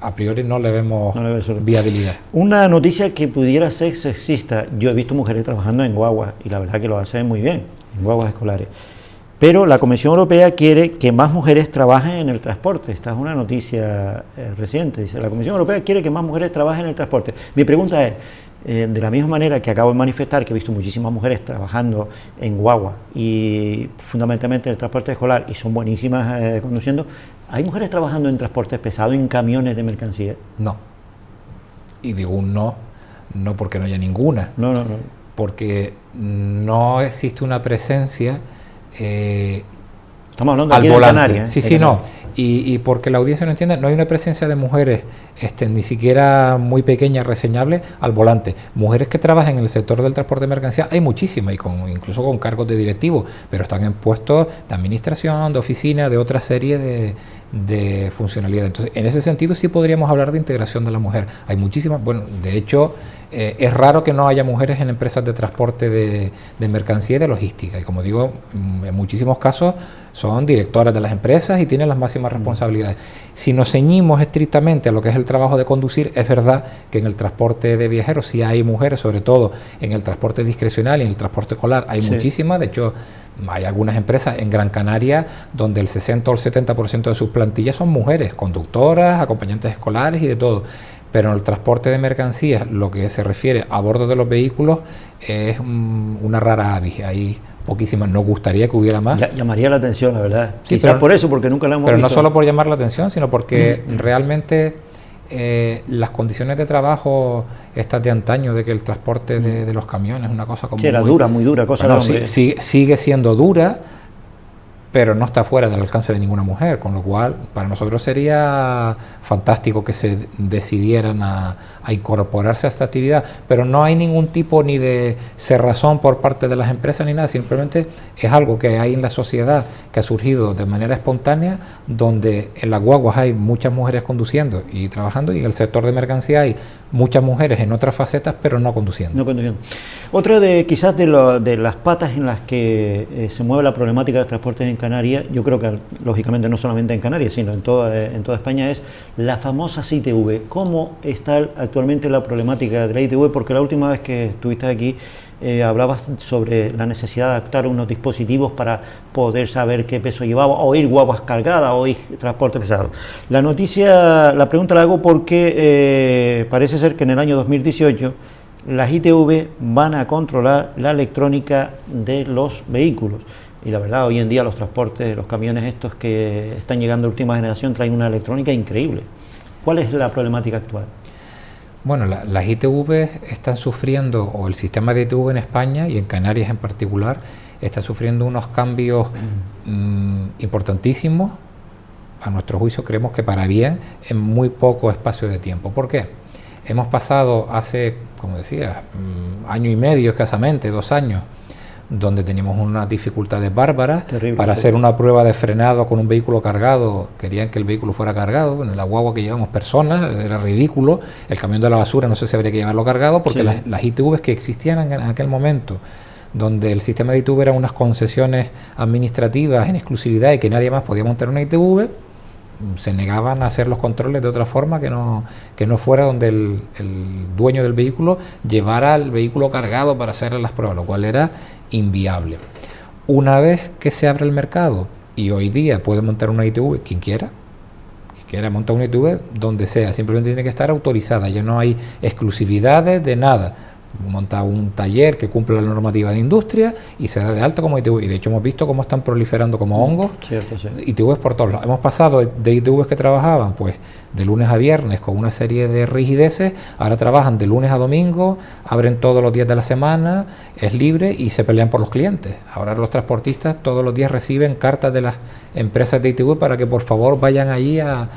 a priori no le vemos viabilidad. Una noticia que pudiera ser sexista: yo he visto mujeres trabajando en guaguas y la verdad que lo hacen muy bien, en guaguas escolares. Pero la Comisión Europea quiere que más mujeres trabajen en el transporte. Esta es una noticia reciente. Dice, la Comisión Europea quiere que más mujeres trabajen en el transporte. Mi pregunta es, de la misma manera que acabo de manifestar que he visto muchísimas mujeres trabajando en guagua y fundamentalmente en el transporte escolar y son buenísimas conduciendo, ¿hay mujeres trabajando en transportes pesados, en camiones de mercancía? No. Y digo un no porque no haya ninguna. No. Porque no existe una presencia estamos hablando al aquí volante. De Canarias, Sí, no. Y porque la audiencia no entienda, no hay una presencia de mujeres ni siquiera muy pequeña, reseñable, al volante. Mujeres que trabajan en el sector del transporte de mercancía hay muchísimas, incluso con cargos de directivos, pero están en puestos de administración, de oficina, de otra serie de funcionalidades. Entonces, en ese sentido sí podríamos hablar de integración de la mujer. Hay muchísimas, bueno, de hecho, es raro que no haya mujeres en empresas de transporte de mercancía y de logística. Y como digo, en muchísimos casos son directoras de las empresas y tienen las máximas responsabilidades. Si nos ceñimos estrictamente a lo que es el trabajo de conducir, es verdad que en el transporte de viajeros sí hay mujeres, sobre todo en el transporte discrecional y en el transporte escolar hay muchísimas. De hecho, hay algunas empresas en Gran Canaria donde el 60 o el 70% de sus plantillas son mujeres, conductoras, acompañantes escolares y de todo. Pero en el transporte de mercancías, lo que se refiere a bordo de los vehículos, es una rara avis. Hay poquísimas. Nos gustaría que hubiera más. Llamaría la atención, la verdad. Sí, quizás por eso, porque nunca la hemos visto. Pero no solo por llamar la atención, sino porque realmente las condiciones de trabajo estas de antaño, de que el transporte de los camiones es una cosa como era muy dura cosa. Bueno, sigue siendo dura, pero no está fuera del alcance de ninguna mujer, con lo cual para nosotros sería fantástico que se decidieran a incorporarse a esta actividad, pero no hay ningún tipo ni de cerrazón por parte de las empresas ni nada, simplemente es algo que hay en la sociedad que ha surgido de manera espontánea, donde en las guaguas hay muchas mujeres conduciendo y trabajando, y en el sector de mercancía hay muchas mujeres en otras facetas, pero no conduciendo. No conduciendo. Otro de quizás de las patas en las que se mueve la problemática de transportes en Canarias, yo creo que lógicamente no solamente en Canarias, sino en toda España, es la famosa ITV. ¿Cómo está actualmente la problemática de la ITV? Porque la última vez que estuviste aquí hablabas sobre la necesidad de adaptar unos dispositivos para poder saber qué peso llevaba, o ir guaguas cargadas, o ir transporte pesado. La pregunta la hago porque parece ser que en el año 2018 las ITV van a controlar la electrónica de los vehículos. Y la verdad, hoy en día los transportes, los camiones estos que están llegando a última generación traen una electrónica increíble. ¿Cuál es la problemática actual? Bueno, las ITV están sufriendo, o el sistema de ITV en España y en Canarias en particular, está sufriendo unos cambios importantísimos. A nuestro juicio creemos que para bien, en muy poco espacio de tiempo. ¿Por qué? Hemos pasado hace, como decía, año y medio escasamente, 2 años, donde teníamos unas dificultades bárbaras. Terrible, para sí. hacer una prueba de frenado con un vehículo cargado, querían que el vehículo fuera cargado. Bueno, en la guagua que llevamos personas, era ridículo. El camión de la basura no sé si habría que llevarlo cargado, porque Sí. las ITVs que existían en aquel momento, donde el sistema de ITV era unas concesiones administrativas en exclusividad y que nadie más podía montar una ITV, se negaban a hacer los controles de otra forma que no fuera donde el dueño del vehículo llevara el vehículo cargado para hacer las pruebas, lo cual era inviable. Una vez que se abre el mercado y hoy día puede montar una ITV quien quiera montar una ITV donde sea, simplemente tiene que estar autorizada, ya no hay exclusividades de nada. Monta un taller que cumple la normativa de industria y se da de alta como ITV. Y de hecho hemos visto cómo están proliferando como hongos. Cierto, sí. ITVs por todos lados. Hemos pasado de ITVs que trabajaban pues de lunes a viernes con una serie de rigideces, ahora trabajan de lunes a domingo, abren todos los días de la semana, es libre y se pelean por los clientes. Ahora los transportistas todos los días reciben cartas de las empresas de ITV para que por favor vayan allí a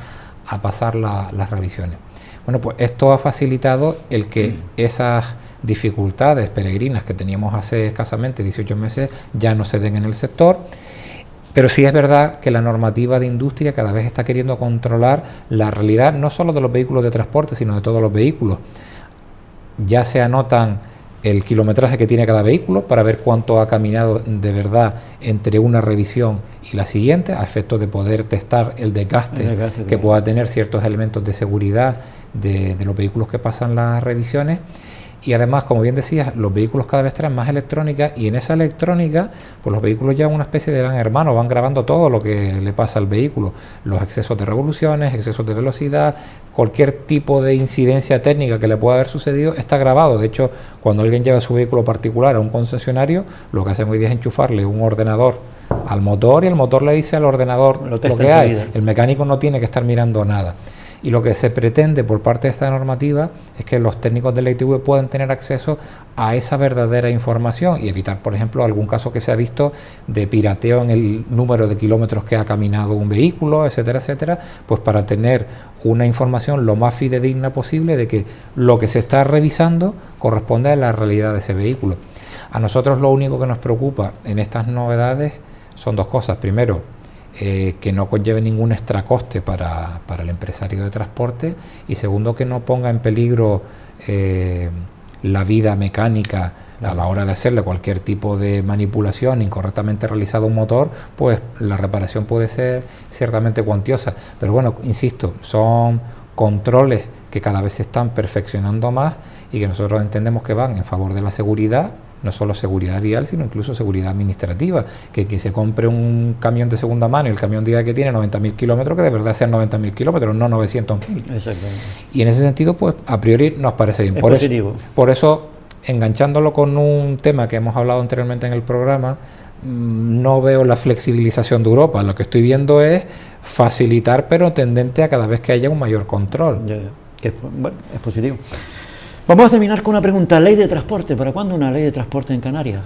pasar las revisiones. Bueno, pues esto ha facilitado el que esas dificultades peregrinas que teníamos hace escasamente 18 meses ya no se den en el sector, pero sí es verdad que la normativa de industria cada vez está queriendo controlar la realidad no solo de los vehículos de transporte, sino de todos los vehículos. Ya se anotan el kilometraje que tiene cada vehículo para ver cuánto ha caminado de verdad entre una revisión y la siguiente, a efectos de poder testar el desgaste que pueda tener ciertos elementos de seguridad de los vehículos que pasan las revisiones. Y además, como bien decías, los vehículos cada vez traen más electrónica, y en esa electrónica pues los vehículos llevan una especie de gran hermano, van grabando todo lo que le pasa al vehículo, los excesos de revoluciones, excesos de velocidad, cualquier tipo de incidencia técnica que le pueda haber sucedido está grabado. De hecho, cuando alguien lleva su vehículo particular a un concesionario, lo que hacen hoy día es enchufarle un ordenador al motor y el motor le dice al ordenador lo que hay. El mecánico no tiene que estar mirando nada. Y lo que se pretende por parte de esta normativa es que los técnicos de la ITV puedan tener acceso a esa verdadera información y evitar, por ejemplo, algún caso que se ha visto de pirateo en el número de kilómetros que ha caminado un vehículo, etcétera, etcétera, pues para tener una información lo más fidedigna posible de que lo que se está revisando corresponde a la realidad de ese vehículo. A nosotros lo único que nos preocupa en estas novedades son 2 cosas. Primero, que no conlleve ningún extracoste para el empresario de transporte, y segundo, que no ponga en peligro la vida mecánica a la hora de hacerle cualquier tipo de manipulación incorrectamente realizado a un motor, pues la reparación puede ser ciertamente cuantiosa. Pero bueno, insisto, son controles que cada vez se están perfeccionando más y que nosotros entendemos que van en favor de la seguridad, no solo seguridad vial, sino incluso seguridad administrativa, que se compre un camión de segunda mano y el camión diga que tiene 90.000 kilómetros, que de verdad sean 90.000 kilómetros, no 900.000. Exactamente. Y en ese sentido, pues a priori nos parece bien. Por eso, enganchándolo con un tema que hemos hablado anteriormente en el programa, no veo la flexibilización de Europa. Lo que estoy viendo es facilitar, pero tendente a cada vez que haya un mayor control. Bueno, es positivo. Vamos a terminar con una pregunta. Ley de transporte. ¿Para cuándo una ley de transporte en Canarias?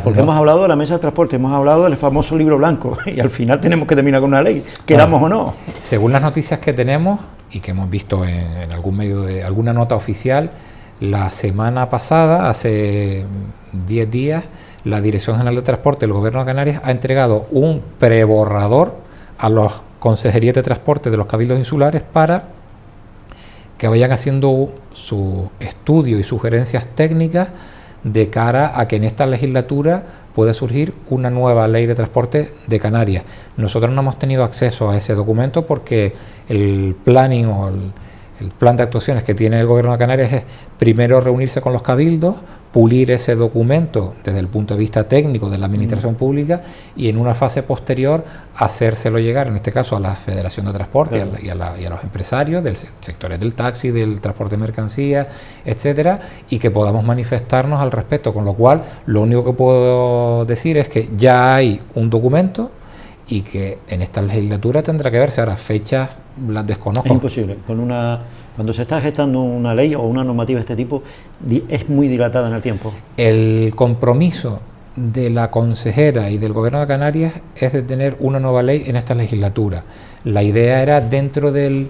Porque hemos hablado de la mesa de transporte, hemos hablado del famoso libro blanco y al final tenemos que terminar con una ley, queramos o no. Según las noticias que tenemos y que hemos visto en algún medio de alguna nota oficial, la semana pasada, hace 10 días, la Dirección General de Transporte del Gobierno de Canarias ha entregado un preborrador a los consejerías de transporte de los cabildos insulares para que vayan haciendo su estudio y sugerencias técnicas de cara a que en esta legislatura pueda surgir una nueva ley de transporte de Canarias. Nosotros no hemos tenido acceso a ese documento porque el planning o el plan de actuaciones que tiene el Gobierno de Canarias es primero reunirse con los cabildos, pulir ese documento desde el punto de vista técnico de la administración pública y en una fase posterior hacérselo llegar, en este caso a la Federación de Transporte y a los empresarios del sectores del taxi, del transporte de mercancías, etcétera, y que podamos manifestarnos al respecto, con lo cual lo único que puedo decir es que ya hay un documento y que en esta legislatura tendrá que verse. Ahora, fechas las desconozco. Es imposible. Cuando se está gestando una ley o una normativa de este tipo, es muy dilatada en el tiempo. El compromiso de la consejera y del Gobierno de Canarias es de tener una nueva ley en esta legislatura. La idea era, dentro del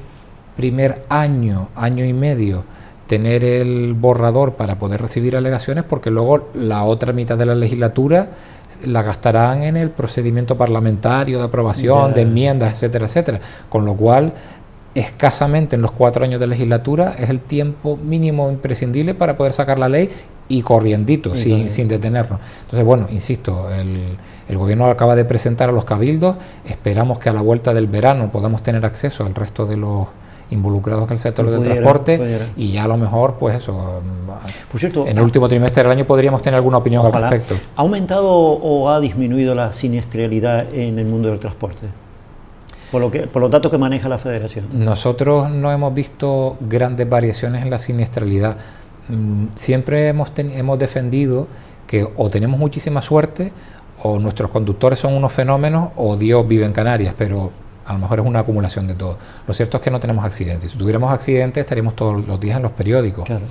primer año y medio, tener el borrador para poder recibir alegaciones, porque luego la otra mitad de la legislatura la gastarán en el procedimiento parlamentario de aprobación, de enmiendas, etcétera, etcétera. Con lo cual, escasamente en los 4 años de legislatura es el tiempo mínimo imprescindible para poder sacar la ley y corriendito, sin detenernos. Entonces, bueno, insisto, el Gobierno acaba de presentar a los cabildos, esperamos que a la vuelta del verano podamos tener acceso al resto de los involucrados en el sector del transporte y ya a lo mejor, pues eso, por cierto, en el último trimestre del año podríamos tener alguna opinión al respecto. ¿Ha aumentado o ha disminuido la siniestralidad en el mundo del transporte? Por los datos que maneja la Federación. Nosotros no hemos visto grandes variaciones en la siniestralidad. Siempre hemos defendido que o tenemos muchísima suerte, o nuestros conductores son unos fenómenos, o Dios vive en Canarias, pero a lo mejor es una acumulación de todo. Lo cierto es que no tenemos accidentes. Si tuviéramos accidentes, estaríamos todos los días en los periódicos. Claro.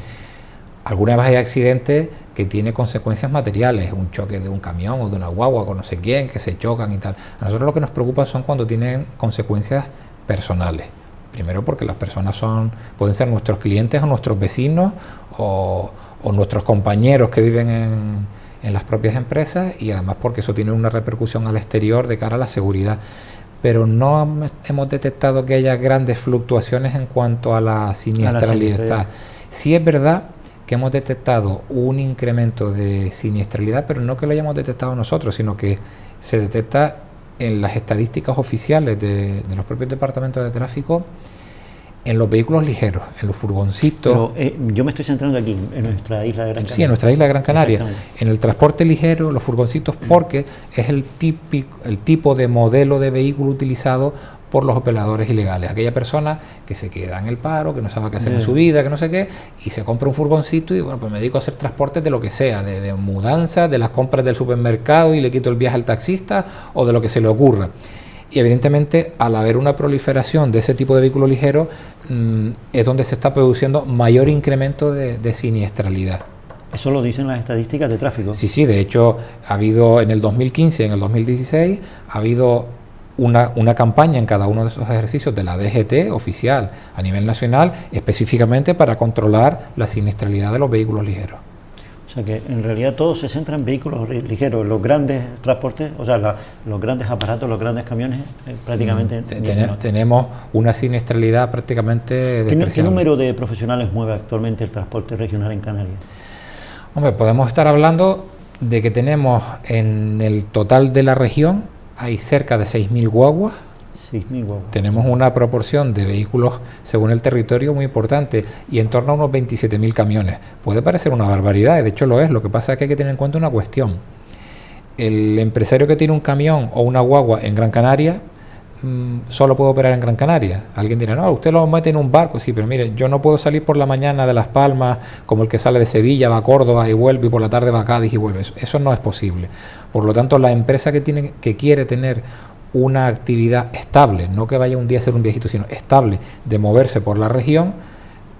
Alguna vez hay accidentes que tienen consecuencias materiales, un choque de un camión o de una guagua con no sé quién, que se chocan y tal. A nosotros lo que nos preocupa son cuando tienen consecuencias personales. Primero porque las personas pueden ser nuestros clientes o nuestros vecinos o nuestros compañeros que viven en las propias empresas, y además porque eso tiene una repercusión al exterior de cara a la seguridad. Pero no hemos detectado que haya grandes fluctuaciones en cuanto a la siniestralidad. Sí es verdad que hemos detectado un incremento de siniestralidad, pero no que lo hayamos detectado nosotros, sino que se detecta en las estadísticas oficiales de los propios departamentos de tráfico, en los vehículos ligeros, en los furgoncitos. Pero, yo me estoy centrando aquí, en nuestra isla de Gran Canaria. Sí, en nuestra isla de Gran Canaria. En el transporte ligero, los furgoncitos, porque es el tipo de modelo de vehículo utilizado por los operadores ilegales. Aquella persona que se queda en el paro, que no sabe qué hacer en su vida, que no sé qué, y se compra un furgoncito y bueno, pues me dedico a hacer transportes de lo que sea, de mudanza, de las compras del supermercado y le quito el viaje al taxista o de lo que se le ocurra. Y evidentemente, al haber una proliferación de ese tipo de vehículos ligeros, es donde se está produciendo mayor incremento de siniestralidad. Eso lo dicen las estadísticas de tráfico. Sí, de hecho, ha habido en el 2015 y en el 2016, ha habido una campaña en cada uno de esos ejercicios de la DGT oficial a nivel nacional, específicamente para controlar la siniestralidad de los vehículos ligeros. O sea que en realidad todo se centra en vehículos ligeros, los grandes transportes, o sea, los grandes aparatos, los grandes camiones, prácticamente... Tenemos una siniestralidad prácticamente despreciable. ¿Qué número de profesionales mueve actualmente el transporte regional en Canarias? Hombre, podemos estar hablando de que tenemos en el total de la región, hay cerca de 6.000 guaguas. 6.000 guaguas. Tenemos una proporción de vehículos según el territorio muy importante y en torno a unos 27.000 camiones. Puede parecer una barbaridad, de hecho lo es. Lo que pasa es que hay que tener en cuenta una cuestión. El empresario que tiene un camión o una guagua en Gran Canaria solo puede operar en Gran Canaria. Alguien dirá, no, usted lo mete en un barco. Sí, pero mire, yo no puedo salir por la mañana de Las Palmas como el que sale de Sevilla, va a Córdoba y vuelve, y por la tarde va a Cádiz y vuelve. Eso no es posible. Por lo tanto, la empresa que quiere tener una actividad estable, no que vaya un día a hacer un viajito, sino estable, de moverse por la región,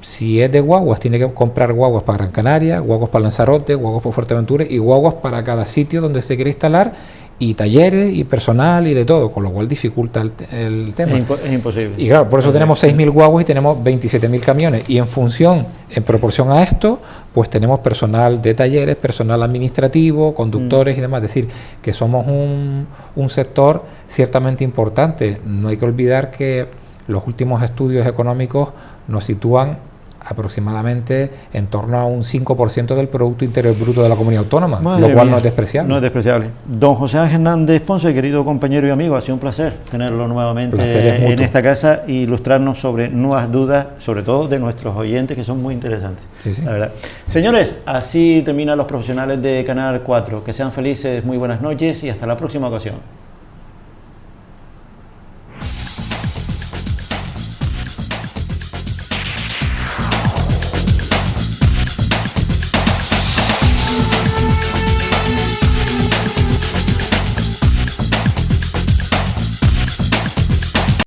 si es de guaguas, tiene que comprar guaguas para Gran Canaria, guaguas para Lanzarote, guaguas para Fuerteventura y guaguas para cada sitio donde se quiere instalar, y talleres y personal y de todo, con lo cual dificulta el tema. Es imposible. Y claro, por eso tenemos 6.000 guaguas y tenemos 27.000 camiones, y en proporción a esto, pues tenemos personal de talleres, personal administrativo, conductores y demás. Es decir, que somos un sector ciertamente importante. No hay que olvidar que los últimos estudios económicos nos sitúan aproximadamente en torno a un 5% del Producto Interior Bruto de la comunidad autónoma, Madre lo cual mía, no es despreciable. No es despreciable. Don José Ángel Hernández Ponce, querido compañero y amigo, ha sido un placer tenerlo nuevamente en esta casa e ilustrarnos sobre nuevas dudas, sobre todo de nuestros oyentes, que son muy interesantes. Sí, sí. La verdad. Señores, así terminan los profesionales de Canal 4. Que sean felices, muy buenas noches y hasta la próxima ocasión.